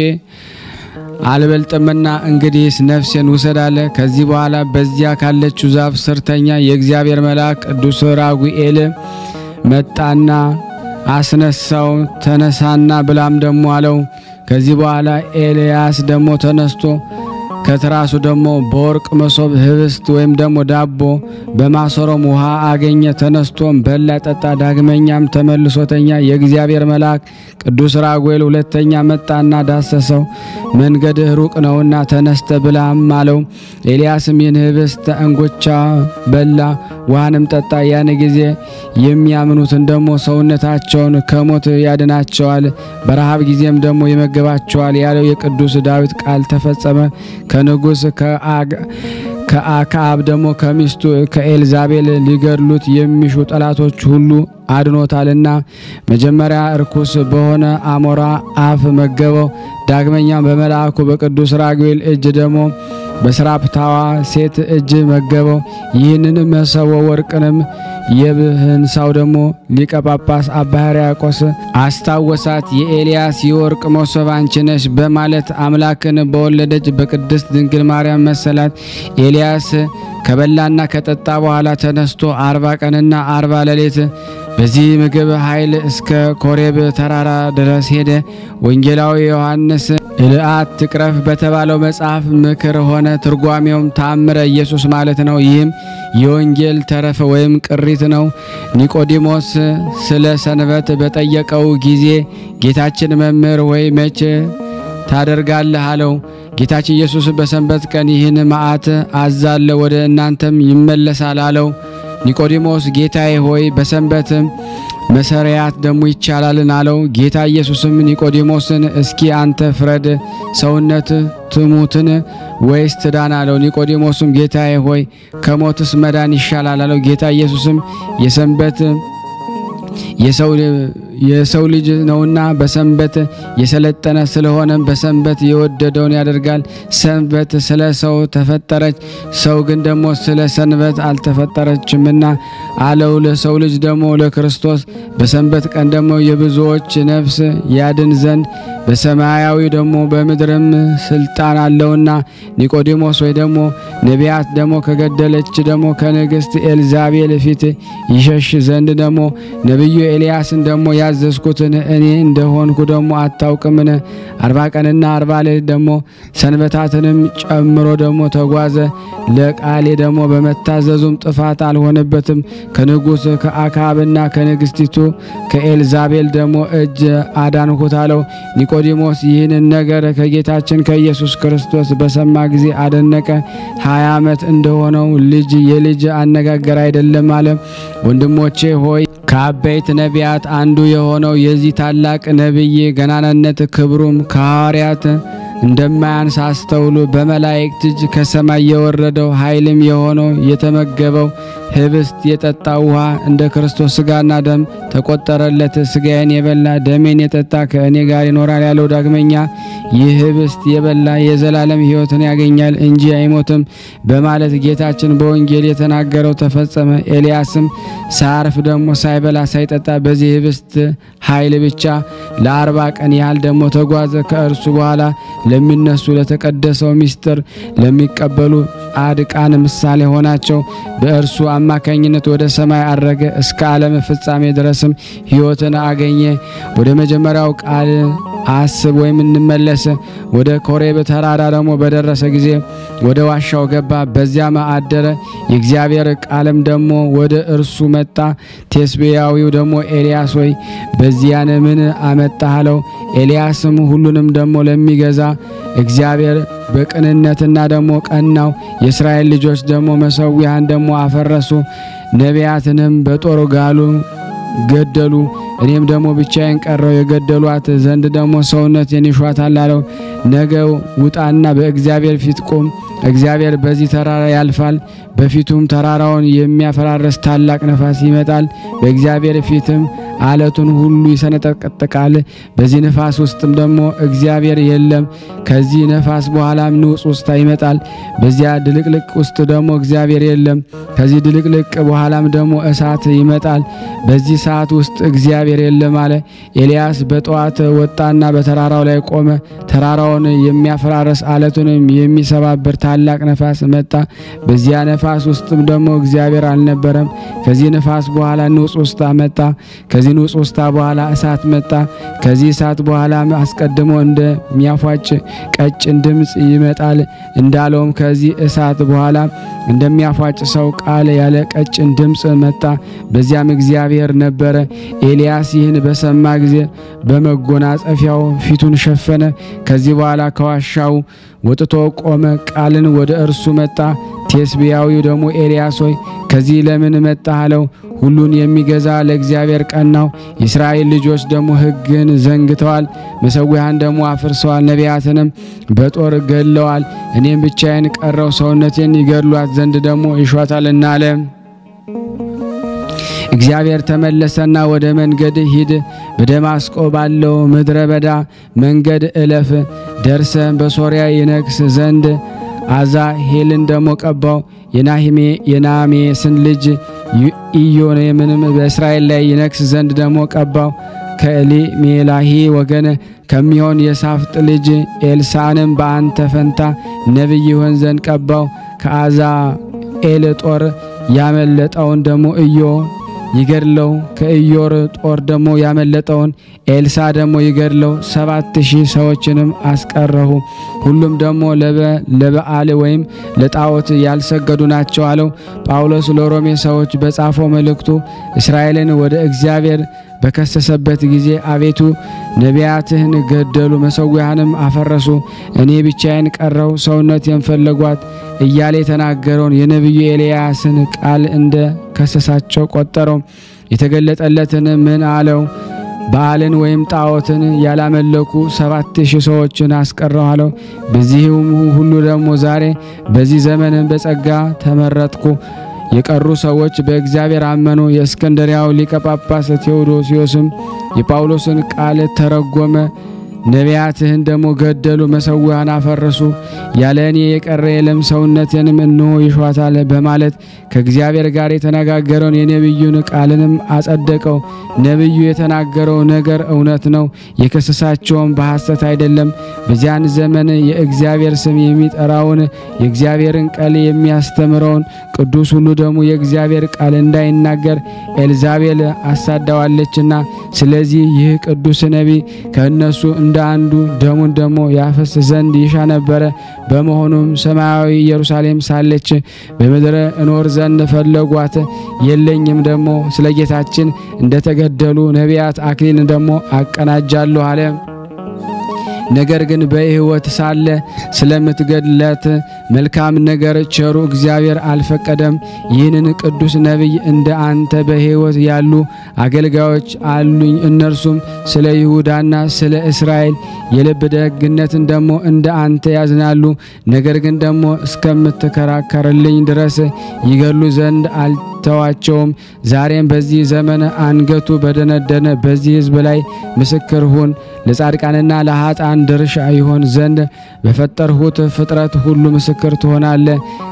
አልበልጥምና እንግዲህስ ነፍሴን ውሰድ አለ። ከዚህ በኋላ በዚያ ካለችው ዛፍ ስር ተኛ። የእግዚአብሔር መልአክ ቅዱስ ራጉኤል መጣና አስነሳው። ተነሳና ብላም ደግሞ አለው። ከዚህ በኋላ ኤልያስ ደግሞ ተነስቶ ከትራሱ ደግሞ በወርቅ መሶብ ህብስት ወይም ደግሞ ዳቦ በማሰሮም ውሃ አገኘ። ተነስቶም በላ ጠጣ። ዳግመኛም ተመልሶተኛ። የእግዚአብሔር መልአክ ቅዱስ ራጉኤል ሁለተኛ መጣና ዳሰሰው። መንገድህ ሩቅ ነውና ተነስተ ብላም አለው። ኤልያስም ይህን ህብስት እንጎቻ በላ፣ ውሃንም ጠጣ። ያን ጊዜ የሚያምኑትን ደግሞ ሰውነታቸውን ከሞት ያድናቸዋል፣ በረሃብ ጊዜም ደግሞ ይመገባቸዋል ያለው የቅዱስ ዳዊት ቃል ተፈጸመ። ከንጉስ ከአክዓብ ደግሞ ከሚስቱ ከኤልዛቤል ሊገድሉት የሚሹ ጠላቶች ሁሉ አድኖታልና መጀመሪያ እርኩስ በሆነ አሞራ አፍ መገበው። ዳግመኛም በመልአኩ በቅዱስ ራጉኤል እጅ ደግሞ በስራፕታዋ ሴት እጅ መገበው። ይህንን መሰቦ ወርቅንም የብህንሳው ደግሞ ሊቀ ጳጳስ አባ ሕርያቆስ አስታወሳት። የኤልያስ የወርቅ መሶብ አንቺ ነሽ በማለት አምላክን በወለደች በቅድስት ድንግል ማርያም መሰላት። ኤልያስ ከበላና ከጠጣ በኋላ ተነስቶ 40 ቀንና 40 ሌሊት በዚህ ምግብ ኃይል እስከ ኮሬብ ተራራ ድረስ ሄደ። ወንጌላዊ ዮሐንስ እልአት ትቅረፍ በተባለው መጽሐፍ ምክር ሆነ። ትርጓሜውም ተአምረ ኢየሱስ ማለት ነው። ይህም የወንጌል ተረፈ ወይም ቅሪት ነው። ኒቆዲሞስ ስለ ሰንበት በጠየቀው ጊዜ ጌታችን መምህር ወይ መቼ ታደርጋለህ አለው። ጌታችን ኢየሱስ በሰንበት ቀን ይህን መዓት አዛለ ወደ እናንተም ይመለሳል አለው። ኒቆዲሞስ ጌታዬ ሆይ በሰንበት መሰሪያት ደሙ ይቻላልን አለው። ጌታ ኢየሱስም ኒቆዲሞስን እስኪ አንተ ፍረድ፣ ሰውነት ትሙትን ወይስ ትዳን አለው። ኒቆዲሞስም ጌታዬ ሆይ ከሞትስ መዳን ይሻላል አለው። ጌታ ኢየሱስም የሰንበት የሰው ልጅ ነውና በሰንበት የሰለጠነ ስለሆነ በሰንበት የወደደውን ያደርጋል። ሰንበት ስለ ሰው ተፈጠረች፣ ሰው ግን ደግሞ ስለ ሰንበት አልተፈጠረችምና አለው። ለሰው ልጅ ደግሞ ለክርስቶስ በሰንበት ቀን ደግሞ የብዙዎች ነፍስ ያድን ዘንድ በሰማያዊ ደግሞ በምድርም ስልጣን አለውና ኒቆዲሞስ ወይ ደግሞ ነቢያት ደግሞ ከገደለች ደግሞ ከንግስት ኤልዛቤል ፊት ይሸሽ ዘንድ ደግሞ ነብዩ ኤልያስን ደግሞ ያዘዝኩትን እኔ እንደሆንኩ ደግሞ አታውቅምን? 40 ቀንና 40 ሌሊት ደግሞ ሰንበታትንም ጨምሮ ደግሞ ተጓዘ። ለቃሌ ደግሞ በመታዘዙም ጥፋት አልሆነበትም። ከንጉስ ከአክዓብና ከንግስቲቱ ከኤልዛቤል ደግሞ እጅ አዳንኩት አለው። ኒቆዲሞስ ይህንን ነገር ከጌታችን ከኢየሱስ ክርስቶስ በሰማ ጊዜ አደነቀ። 20 ዓመት እንደሆነው ልጅ የልጅ አነጋገር አይደለም አለ። ወንድሞቼ ሆይ ከአበይት ነቢያት አንዱ የሆነው የዚህ ታላቅ ነብይ ገናናነት ክብሩም ከሐዋርያት እንደማያንስ አስተውሉ። በመላእክት እጅ ከሰማይ የወረደው ኃይልም የሆነው የተመገበው ህብስት የጠጣ ውሃ እንደ ክርስቶስ ስጋና ደም ተቆጠረለት። ስጋዬን የበላ ደሜን የጠጣ ከእኔ ጋር ይኖራል ያለው። ዳግመኛ ይህ ህብስት የበላ የዘላለም ሕይወትን ያገኛል እንጂ አይሞትም በማለት ጌታችን በወንጌል የተናገረው ተፈጸመ። ኤልያስም ሳርፍ ደግሞ ሳይበላ ሳይጠጣ በዚህ ህብስት ኃይል ብቻ ለ40 ቀን ያህል ደግሞ ተጓዘ። ከእርሱ በኋላ ለሚነሱ ለተቀደሰው ምስጢር ለሚቀበሉ ጻድቃን ምሳሌ ሆናቸው። በእርሱ አማካኝነት ወደ ሰማይ አረገ። እስከ ዓለም ፍጻሜ ድረስም ሕይወትን አገኘ። ወደ መጀመሪያው ቃል አስብ ወይም እንመለስ። ወደ ኮሬብ ተራራ ደግሞ በደረሰ ጊዜ ወደ ዋሻው ገባ፣ በዚያም አደረ። የእግዚአብሔር ቃልም ደግሞ ወደ እርሱ መጣ። ቴስብያዊው ደግሞ ኤልያስ ሆይ በዚያን ምን አመጣህ አለው። ኤልያስም ሁሉንም ደግሞ ለሚገዛ እግዚአብሔር በቅንነትና ደግሞ ቀናው። የእስራኤል ልጆች ደግሞ መሠዊያን ደግሞ አፈረሱ፣ ነቢያትንም በጦር ጋሉ ገደሉ። እኔም ደግሞ ብቻዬን ቀረው፣ የገደሏት ዘንድ ደግሞ ሰውነቴን ይሿታል አለው። ነገ ውጣና በእግዚአብሔር ፊት ቁም። እግዚአብሔር በዚህ ተራራ ያልፋል፣ በፊቱም ተራራውን የሚያፈራርስ ታላቅ ነፋስ ይመጣል። በእግዚአብሔር ፊትም አለቱን ሁሉ ይሰነጠቅጣል። በዚህ ነፋስ ውስጥም ደግሞ እግዚአብሔር የለም። ከዚህ ነፋስ በኋላም ንጹሕ ውስጥ ይመጣል። በዚያ ድልቅልቅ ውስጥ ደግሞ እግዚአብሔር የለም። ከዚህ ድልቅልቅ በኋላም ደግሞ እሳት ይመጣል። በዚህ ሰዓት ውስጥ እግዚአብሔር የለም አለ። ኤልያስ በጠዋት ወጣና በተራራው ላይ ቆመ። ተራራውን የሚያፈራርስ አለቱንም የሚሰባብር ታላቅ ነፋስ መጣ። በዚያ ነፋስ ውስጥም ደግሞ እግዚአብሔር አልነበረም። ከዚህ ነፋስ በኋላ ንጹሕ ውስጥ መጣ። ከዚህ ከዚህ ንጹስታ በኋላ እሳት መጣ። ከዚህ እሳት በኋላ አስቀድሞ እንደሚያፏጭ ቀጭን ድምጽ ይመጣል እንዳለውም ከዚህ እሳት በኋላ እንደሚያፏጭ ሰው ቃል ያለ ቀጭን ድምጽ መጣ። በዚያም እግዚአብሔር ነበረ። ኤልያስ ይህን በሰማ ጊዜ በመጎናጸፊያው ፊቱን ሸፈነ። ከዚህ በኋላ ከዋሻው ወጥቶ ቆመ። ቃልን ወደ እርሱ መጣ። ቴስቢያዊው ደግሞ ኤልያስ ሆይ ከዚህ ለምን መጣህ አለው። ሁሉን የሚገዛ ለእግዚአብሔር ቀናው። የእስራኤል ልጆች ደግሞ ሕግን ዘንግተዋል፣ መሠዊያን ደግሞ አፍርሰዋል፣ ነቢያትንም በጦር ገድለዋል። እኔም ብቻዬን ቀረው፣ ሰውነቴን ይገድሏት ዘንድ ደግሞ ይሿታልና አለ። እግዚአብሔር ተመለሰና ወደ መንገድ ሂድ፣ በደማስቆ ባለው ምድረ በዳ መንገድ እለፍ፣ ደርሰን በሶርያ ይነግስ ዘንድ አዛሄልን ደግሞ ቀባው። የናሜስን ልጅ ኢዮኔምንም በእስራኤል ላይ ይነግስ ዘንድ ደግሞ ቀባው። ከኤሊሜላሂ ወገን ከሚሆን የሳፍጥ ልጅ ኤልሳዕንም በአንተ ፈንታ ነቢይ ይሆን ዘንድ ቀባው። ከአዛኤል ጦር ያመለጠውን ደግሞ ይገድለው፣ ከኢዮር ጦር ደግሞ ያመለጠውን ኤልሳ ደግሞ ይገድለው። 7000 ሰዎችንም አስቀረሁ። ሁሉም ደግሞ ለበዓል ወይም ለጣዖት ያልሰገዱ ናቸው አለው። ጳውሎስ ለሮሜ ሰዎች በጻፈው መልእክቱ እስራኤልን ወደ እግዚአብሔር በከሰሰበት ጊዜ አቤቱ ነቢያትህን ገደሉ፣ መሠዊያህንም አፈረሱ፣ እኔ ብቻዬን ቀረው፣ ሰውነቴን ፈለጓት እያለ የተናገረውን የነቢዩ ኤልያስን ቃል እንደ ከሰሳቸው ቆጠረው። የተገለጠለትን ምን አለው? በዓልን ወይም ጣዖትን ያላመለኩ 7000 ሰዎችን አስቀረው አለው። በዚህም ሁሉ ደግሞ ዛሬ በዚህ ዘመን በጸጋ ተመረጥኩ። የቀሩ ሰዎች በእግዚአብሔር አመኑ። የእስክንድርያው ሊቀ ጳጳስ ቴዎዶሲዮስም የጳውሎስን ቃል ተረጎመ። ነቢያትህን ደግሞ ገደሉ፣ መሠዊያን አፈረሱ፣ ያለ እኔ የቀረ የለም፣ ሰውነቴንም እነሆ ይሿታል በማለት ከእግዚአብሔር ጋር የተነጋገረውን የነቢዩን ቃልንም አጸደቀው። ነቢዩ የተናገረው ነገር እውነት ነው፣ የከሰሳቸውም በሐሰት አይደለም። በዚያን ዘመን የእግዚአብሔር ስም የሚጠራውን የእግዚአብሔርን ቃል የሚያስተምረውን ቅዱስ ሁሉ ደግሞ የእግዚአብሔር ቃል እንዳይናገር ኤልዛቤል አሳዳዋለችና፣ ስለዚህ ይህ ቅዱስ ነቢይ ከእነሱ እንደ አንዱ ደሙን ደግሞ ያፈስ ዘንድ ይሻ ነበረ። በመሆኑም ሰማያዊ ኢየሩሳሌም ሳለች በምድር እኖር ዘንድ ፈለጓት። የለኝም ደግሞ ስለ ጌታችን እንደተገደሉ ነቢያት አክሊል ደግሞ አቀናጃለሁ አለ። ነገር ግን በሕይወት ሳለ ስለምትገድለት መልካም ነገር ቸሩ እግዚአብሔር አልፈቀደም። ይህንን ቅዱስ ነቢይ እንደ አንተ በሕይወት ያሉ አገልጋዮች አሉኝ። እነርሱም ስለ ይሁዳና ስለ እስራኤል የልብ ደግነትን ደግሞ እንደ አንተ ያዝናሉ። ነገር ግን ደግሞ እስከምትከራከርልኝ ድረስ ይገድሉ ዘንድ አልተዋቸውም። ዛሬም በዚህ ዘመን አንገቱ በደነደነ በዚህ ሕዝብ ላይ ምስክር ሁን። ለጻድቃንና ለኃጥአን ድርሻ ይሆን ዘንድ በፈጠርሁት ፍጥረት ሁሉ ምስክር ትሆናለ።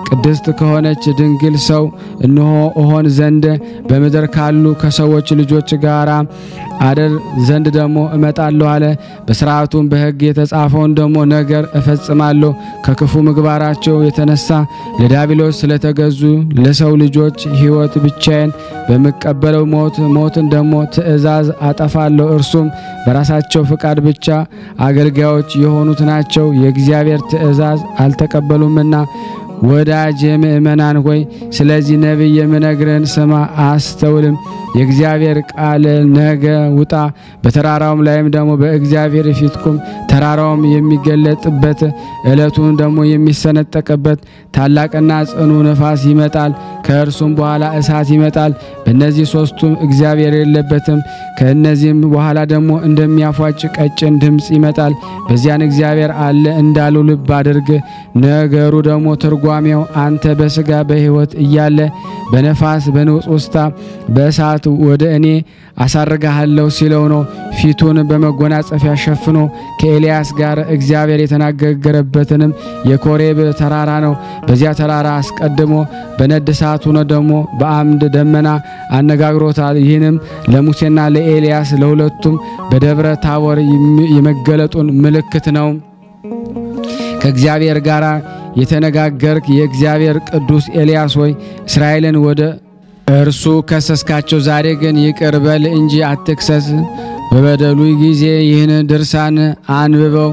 ቅድስት ከሆነች ድንግል ሰው እነሆ እሆን ዘንድ በምድር ካሉ ከሰዎች ልጆች ጋር አደር ዘንድ ደግሞ እመጣለሁ አለ። በሥርዓቱም በሕግ የተጻፈውን ደግሞ ነገር እፈጽማለሁ። ከክፉ ምግባራቸው የተነሳ ለዲያብሎስ ስለተገዙ ለሰው ልጆች ሕይወት ብቻዬን በመቀበለው ሞትን ደግሞ ትእዛዝ አጠፋለሁ። እርሱም በራሳቸው ፍቃድ ብቻ አገልጋዮች የሆኑት ናቸው፣ የእግዚአብሔር ትእዛዝ አልተቀበሉምና። ወዳጅ ምእመናን ሆይ ስለዚህ ነቢይ የምነግርህን ስማ አስተውልም። የእግዚአብሔር ቃል ነገ ውጣ፣ በተራራውም ላይም ደግሞ በእግዚአብሔር ፊት ቁም። ተራራውም የሚገለጥበት ዕለቱን ደግሞ የሚሰነጠቅበት ታላቅና ጽኑ ነፋስ ይመጣል፣ ከእርሱም በኋላ እሳት ይመጣል። በእነዚህ ሦስቱም እግዚአብሔር የለበትም። ከእነዚህም በኋላ ደግሞ እንደሚያፏጭ ቀጭን ድምፅ ይመጣል። በዚያን እግዚአብሔር አለ እንዳሉ ልብ አድርግ። ነገሩ ደግሞ ትርጓሜው አንተ በሥጋ በሕይወት እያለ በነፋስ በንውጽውጽታ በእሳት ወደ እኔ አሳርጋለሁ ሲለው ነው። ፊቱን በመጎናጸፊያ ሸፍኖ ከኤልያስ ጋር እግዚአብሔር የተናገረበትንም የኮሬብ ተራራ ነው። በዚያ ተራራ አስቀድሞ በነድ እሳት ሆኖ ደግሞ በአምድ ደመና አነጋግሮታል። ይህንም ለሙሴና ለኤልያስ ለሁለቱም በደብረ ታቦር የመገለጡን ምልክት ነው። ከእግዚአብሔር ጋር የተነጋገርክ የእግዚአብሔር ቅዱስ ኤልያስ ሆይ እስራኤልን ወደ እርሱ ከሰስካቸው፣ ዛሬ ግን ይቅር በል እንጂ አትክሰስ። በበደሉ ጊዜ ይህን ድርሳን አንብበው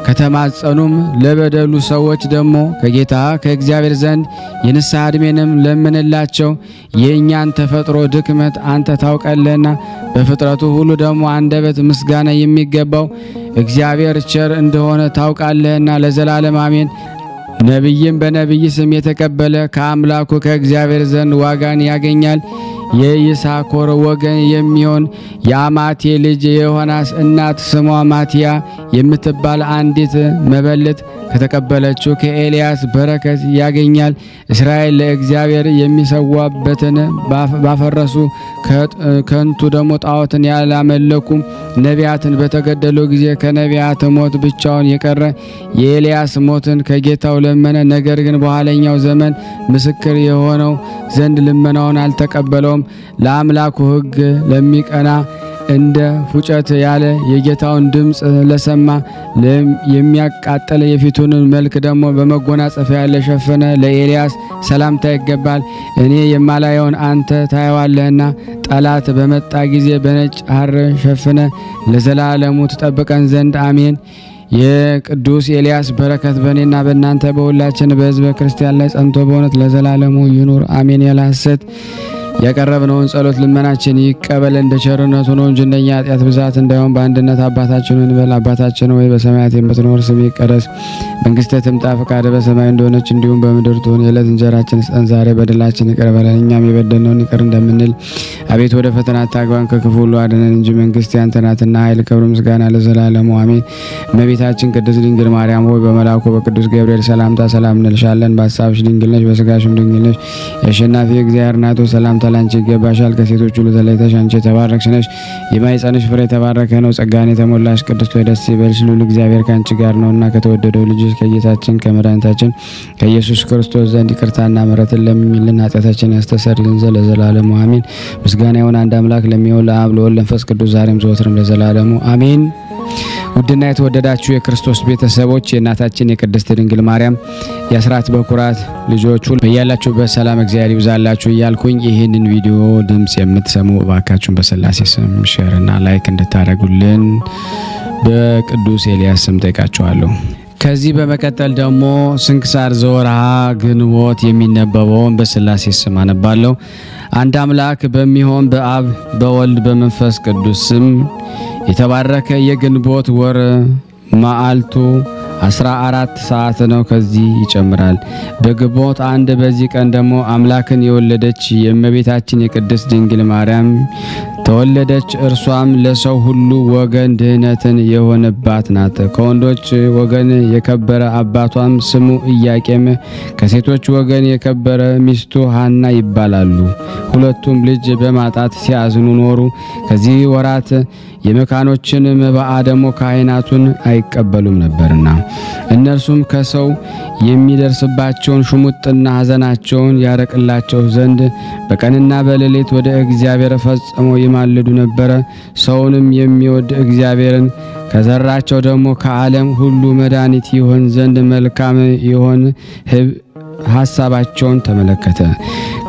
ከተማጸኑም ለበደሉ ሰዎች ደግሞ ከጌታ ከእግዚአብሔር ዘንድ የንስሐ ዕድሜንም ለምንላቸው። የእኛን ተፈጥሮ ድክመት አንተ ታውቃለህና በፍጥረቱ ሁሉ ደግሞ አንደበት ምስጋና የሚገባው እግዚአብሔር ቸር እንደሆነ ታውቃለህና ለዘላለም አሜን። ነቢይም በነቢይ ስም የተቀበለ ከአምላኩ ከእግዚአብሔር ዘንድ ዋጋን ያገኛል። የይሳኮር ወገን የሚሆን የአማቴ ልጅ የዮሐናስ እናት ስሟ ማቲያ የምትባል አንዲት መበለት ከተቀበለችው ከኤልያስ በረከት ያገኛል። እስራኤል ለእግዚአብሔር የሚሰዋበትን ባፈረሱ ከንቱ ደግሞ ጣዖትን ያላመለኩ ነቢያትን በተገደሉ ጊዜ ከነቢያት ሞት ብቻውን የቀረ የኤልያስ ሞትን ከጌታው ለመነ። ነገር ግን በኋለኛው ዘመን ምስክር የሆነው ዘንድ ልመናውን አልተቀበለውም። ለአምላኩ ሕግ ለሚቀና እንደ ፉጨት ያለ የጌታውን ድምጽ ለሰማ የሚያቃጥል የፊቱን መልክ ደግሞ በመጎናጸፊያ ለሸፈነ ለኤልያስ ሰላምታ ይገባል። እኔ የማላየውን አንተ ታየዋለህና ጠላት በመጣ ጊዜ በነጭ ሐር ሸፈነ ለዘላለሙ ተጠብቀን ዘንድ አሜን። የቅዱስ ኤልያስ በረከት በእኔና በእናንተ በሁላችን በሕዝበ ክርስቲያን ላይ ጸንቶ በእውነት ለዘላለሙ ይኑር አሜን። ያለ ሐሰት ያቀረብነውን ጸሎት ልመናችን ይቀበል እንደ ቸርነቱ ነው እንጂ እንደኛ ኃጢአት ብዛት እንዳይሆን በአንድነት አባታችን እንበል። አባታችን ሆይ በሰማያት የምትኖር ስምህ ይቀደስ፣ መንግሥትህ ትምጣ፣ ፈቃድህ በሰማይ እንደሆነች እንዲሁም በምድር ትሁን። የዕለት እንጀራችንን ስጠን ዛሬ፣ በደላችንን ይቅር በለን እኛም የበደልነውን ይቅር እንደምንል። አቤቱ ወደ ፈተና አታግባን ከክፉ ሁሉ አድነን እንጂ መንግሥት ያንተ ናትና ኃይል፣ ክብር፣ ምስጋና ለዘላለሙ አሜን። እመቤታችን ቅድስት ድንግል ማርያም ሆይ በመልአኩ በቅዱስ ገብርኤል ሰላምታ ሰላም እንልሻለን። በሐሳብሽ ድንግል ነሽ፣ በሥጋሽም ድንግል ነሽ። የአሸናፊ እግዚአብሔር እናቱ ሰላምታ ላንቺ ይገባሻል። ከሴቶች ሁሉ ተለይተሽ አንቺ የተባረክሽ ነሽ፣ የማኅፀንሽ ፍሬ የተባረከ ነው። ጸጋን የተሞላሽ ቅድስት ሆይ ደስ ይበልሽ፣ ልዑል እግዚአብሔር ካንቺ ጋር ነውና ከተወደደው ልጅሽ ከጌታችን ከመድኃኒታችን ከኢየሱስ ክርስቶስ ዘንድ ይቅርታና ምሕረትን ለምኝልን ኃጢአታችንን ያስተሰርይልን ዘንድ ለዘላለሙ አሜን። ምስጋና ይሁን አንድ አምላክ ለሚሆን ለአብ ለወልድ ለመንፈስ ቅዱስ ዛሬም ዘወትርም ለዘላለሙ አሜን። ውድና የተወደዳችሁ የክርስቶስ ቤተሰቦች የእናታችን የቅድስት ድንግል ማርያም የአስራት በኩራት ልጆች ሁሉ በያላችሁበት ሰላም እግዚአብሔር ይብዛላችሁ እያልኩኝ ይህንን ቪዲዮ ድምጽ የምትሰሙ እባካችሁን በሥላሴ ስም ሼር እና ላይክ እንድታደርጉልን በቅዱስ ኤልያስ ስም ጠይቃችኋለሁ። ከዚህ በመቀጠል ደግሞ ስንክሳር ዘወርሃ ግንቦት የሚነበበውን በሥላሴ ስም አነባለሁ። አንድ አምላክ በሚሆን በአብ በወልድ በመንፈስ ቅዱስ ስም የተባረከ የግንቦት ወር መዓልቱ 14 ሰዓት ነው። ከዚህ ይጨምራል። በግንቦት አንድ በዚህ ቀን ደግሞ አምላክን የወለደች የእመቤታችን የቅድስት ድንግል ማርያም ተወለደች። እርሷም ለሰው ሁሉ ወገን ድህነትን የሆነባት ናት። ከወንዶች ወገን የከበረ አባቷም ስሙ ኢያቄም፣ ከሴቶች ወገን የከበረ ሚስቱ ሐና ይባላሉ። ሁለቱም ልጅ በማጣት ሲያዝኑ ኖሩ። ከዚህ ወራት የመካኖችን መባዓ ደግሞ ካህናቱን አይቀበሉም ነበርና እነርሱም ከሰው የሚደርስባቸውን ሽሙጥና ሐዘናቸውን ያረቅላቸው ዘንድ በቀንና በሌሊት ወደ እግዚአብሔር ፈጽመው ይማልዱ ነበረ። ሰውንም የሚወድ እግዚአብሔርን ከዘራቸው ደግሞ ከዓለም ሁሉ መድኃኒት ይሆን ዘንድ መልካም ይሆን ሐሳባቸውን ተመለከተ።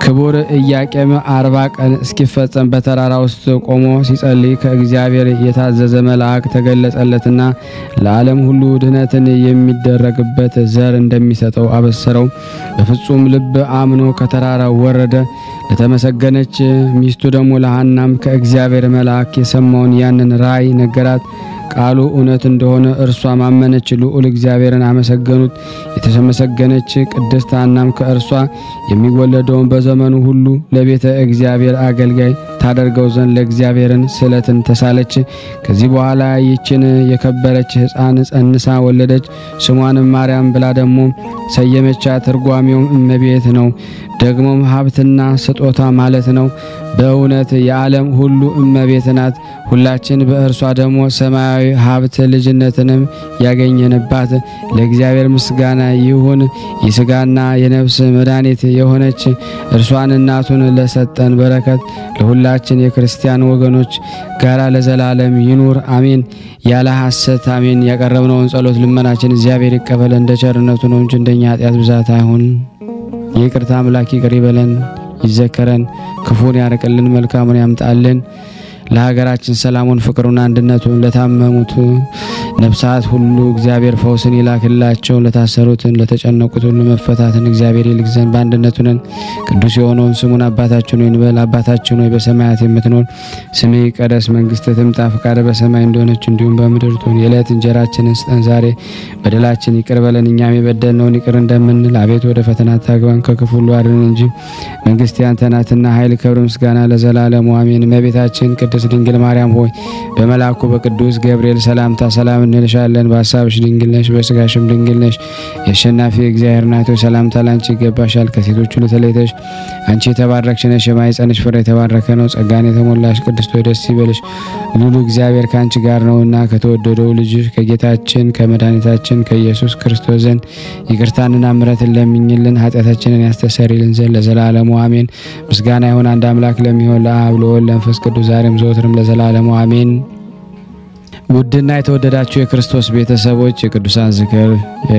ክቡር ኢያቄም 40 ቀን እስኪፈጸም በተራራ ውስጥ ቆሞ ሲጸልይ ከእግዚአብሔር የታዘዘ መልአክ ተገለጸለትና ለዓለም ሁሉ ድህነትን የሚደረግበት ዘር እንደሚሰጠው አበሰረው። በፍጹም ልብ አምኖ ከተራራው ወረደ። ለተመሰገነች ሚስቱ ደግሞ ለሐናም ከእግዚአብሔር መልአክ የሰማውን ያንን ራእይ ነገራት። ቃሉ እውነት እንደሆነ እርሷ ማመነች። ልዑል እግዚአብሔርን አመሰገኑት። የተመሰገነች ቅድስት ሐናም ከእርሷ የሚወለደውን በዘመኑ ሁሉ ለቤተ እግዚአብሔር አገልጋይ ታደርገው ዘንድ ለእግዚአብሔርን ስለትን ተሳለች። ከዚህ በኋላ ይችን የከበረች ሕፃን ጸንሳ ወለደች። ስሟንም ማርያም ብላ ደግሞ ሰየመቻት። ትርጓሜውም እመቤት ነው። ደግሞም ሀብትና ስጦታ ማለት ነው። በእውነት የዓለም ሁሉ እመቤት ናት። ሁላችን በእርሷ ደግሞ ሰማያዊ ሀብት ልጅነትንም ያገኘንባት ለእግዚአብሔር ምስጋና ይሁን። የሥጋና የነፍስ መድኃኒት የሆነች እርሷን እናቱን ለሰጠን በረከት ለሁላችን የክርስቲያን ወገኖች ጋራ ለዘላለም ይኑር አሜን። ያለ ሐሰት አሜን። ያቀረብነውን ጸሎት ልመናችን እግዚአብሔር ይቀበል እንደ ቸርነቱ ነው እንጂ እንደኛ ኃጢአት ብዛት አይሁን። ይቅርታ አምላክ ይቅር ይበለን ይዘከረን፣ ክፉን ያርቅልን፣ መልካሙን ያምጣልን። ለሀገራችን ሰላሙን ፍቅሩን አንድነቱን ለታመሙት ነፍሳት ሁሉ እግዚአብሔር ፈውስን ይላክላቸው። ለታሰሩትን ለተጨነቁት ሁሉ መፈታትን እግዚአብሔር ይልክዘን። በአንድነቱ ነን። ቅዱስ የሆነውን ስሙን አባታችን ሆይ እንበል። አባታችን ሆይ በሰማያት የምትኖር ስምህ ይቀደስ፣ መንግስትህ ትምጣ፣ ፈቃድህ በሰማይ እንደሆነች እንዲሁም በምድር ትሁን። የዕለት እንጀራችንን ስጠን ዛሬ፣ በደላችን ይቅር በለን እኛም የበደልነውን ይቅር እንደምንል፣ አቤቱ ወደ ፈተና አታግባን ከክፉ ሁሉ አድነን እንጂ መንግስት ያንተ ናትና ኃይል፣ ክብር፣ ምስጋና ለዘላለሙ አሜን። እመቤታችን ቅድስት ድንግል ማርያም ሆይ በመልአኩ በቅዱስ ገብርኤል ሰላምታ ሰላም እንልሻለን። በሐሳብሽ ድንግል ነሽ፣ በስጋሽም ድንግል ነሽ። የአሸናፊ እግዚአብሔር እናት ሆይ ሰላምታ ላንቺ ይገባሻል። ከሴቶች ሁሉ ተለይተሽ አንቺ የተባረክሽ ነሽ፣ የማኅፀንሽ ፍሬ የተባረከ ነው። ጸጋን የተሞላሽ ቅድስት ሆይ ደስ ይበልሽ፣ ልዑል እግዚአብሔር ካንቺ ጋር ነውና ከተወደደው ልጅሽ ከጌታችን ከመድኃኒታችን ከኢየሱስ ክርስቶስ ዘንድ ይቅርታንና ምሕረትን ለምኝልን ኃጢአታችንን ያስተሰርይልን ዘንድ ለዘላለሙ አሜን። ምስጋና ይሁን አንድ አምላክ ለሚሆን ለአብ ለወልድ ለመንፈስ ቅዱስ ዛሬም ዘወትርም ለዘላለሙ አሜን። ውድና የተወደዳችሁ የክርስቶስ ቤተሰቦች የቅዱሳን ዝክር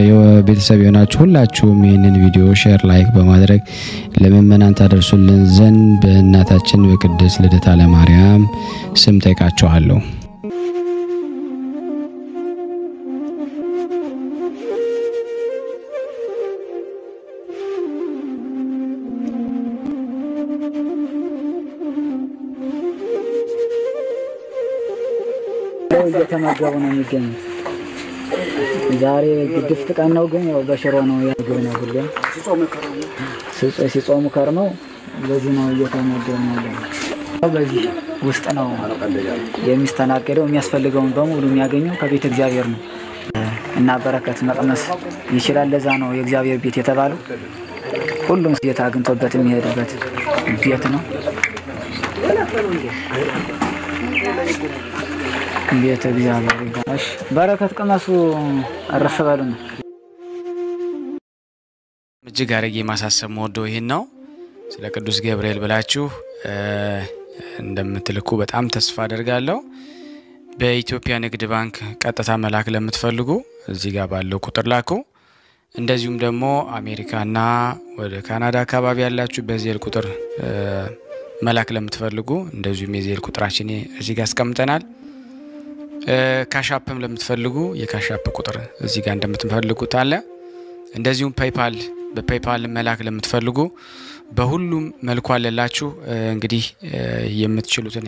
የቤተሰብ የሆናችሁ ሁላችሁም ይህንን ቪዲዮ ሼር ላይክ በማድረግ ለምእመናን ታደርሱልን ዘንድ በእናታችን በቅድስት ልደታ ለማርያም ስም ጠይቃችኋለሁ። እየተመገቡ ነው የሚገኙት። ዛሬ ግድፍት ቀን ነው፣ ግን ያው በሽሮ ነው ያገኘው ሁሉ ሲጾሙ ከርመው በዚህ ነው እየተመገቡ ነው። በዚህ ውስጥ ነው የሚስተናገደው። የሚያስፈልገውን በሙሉ የሚያገኘው ከቤተ እግዚአብሔር ነው እና በረከት መቅመስ ይችላል። ለዛ ነው የእግዚአብሔር ቤት የተባለው። ሁሉም ጌታ አግኝቶበት የሚሄድበት ቤት ነው። ቤተ እግዚአብሔር ይባርክ። በረከት ቅመሱ፣ አረፍ በሉ ነው። እጅግ አድርጌ ማሳሰብ ወደው ይሄን ነው። ስለ ቅዱስ ገብርኤል ብላችሁ እንደምትልኩ በጣም ተስፋ አደርጋለሁ። በኢትዮጵያ ንግድ ባንክ ቀጥታ መላክ ለምትፈልጉ እዚህ ጋር ባለው ቁጥር ላኩ። እንደዚሁም ደግሞ አሜሪካና ወደ ካናዳ አካባቢ ያላችሁ በዜል ቁጥር መላክ ለምትፈልጉ እንደዚሁም የዜል ቁጥራችን እዚህ ጋር አስቀምጠናል። ካሻፕም ለምትፈልጉ የካሻፕ ቁጥር እዚህ ጋር እንደምትፈልጉት አለ። እንደዚሁም ፔይፓል በፔይፓል መላክ ለምትፈልጉ በሁሉም መልኩ አለላችሁ። እንግዲህ የምትችሉትን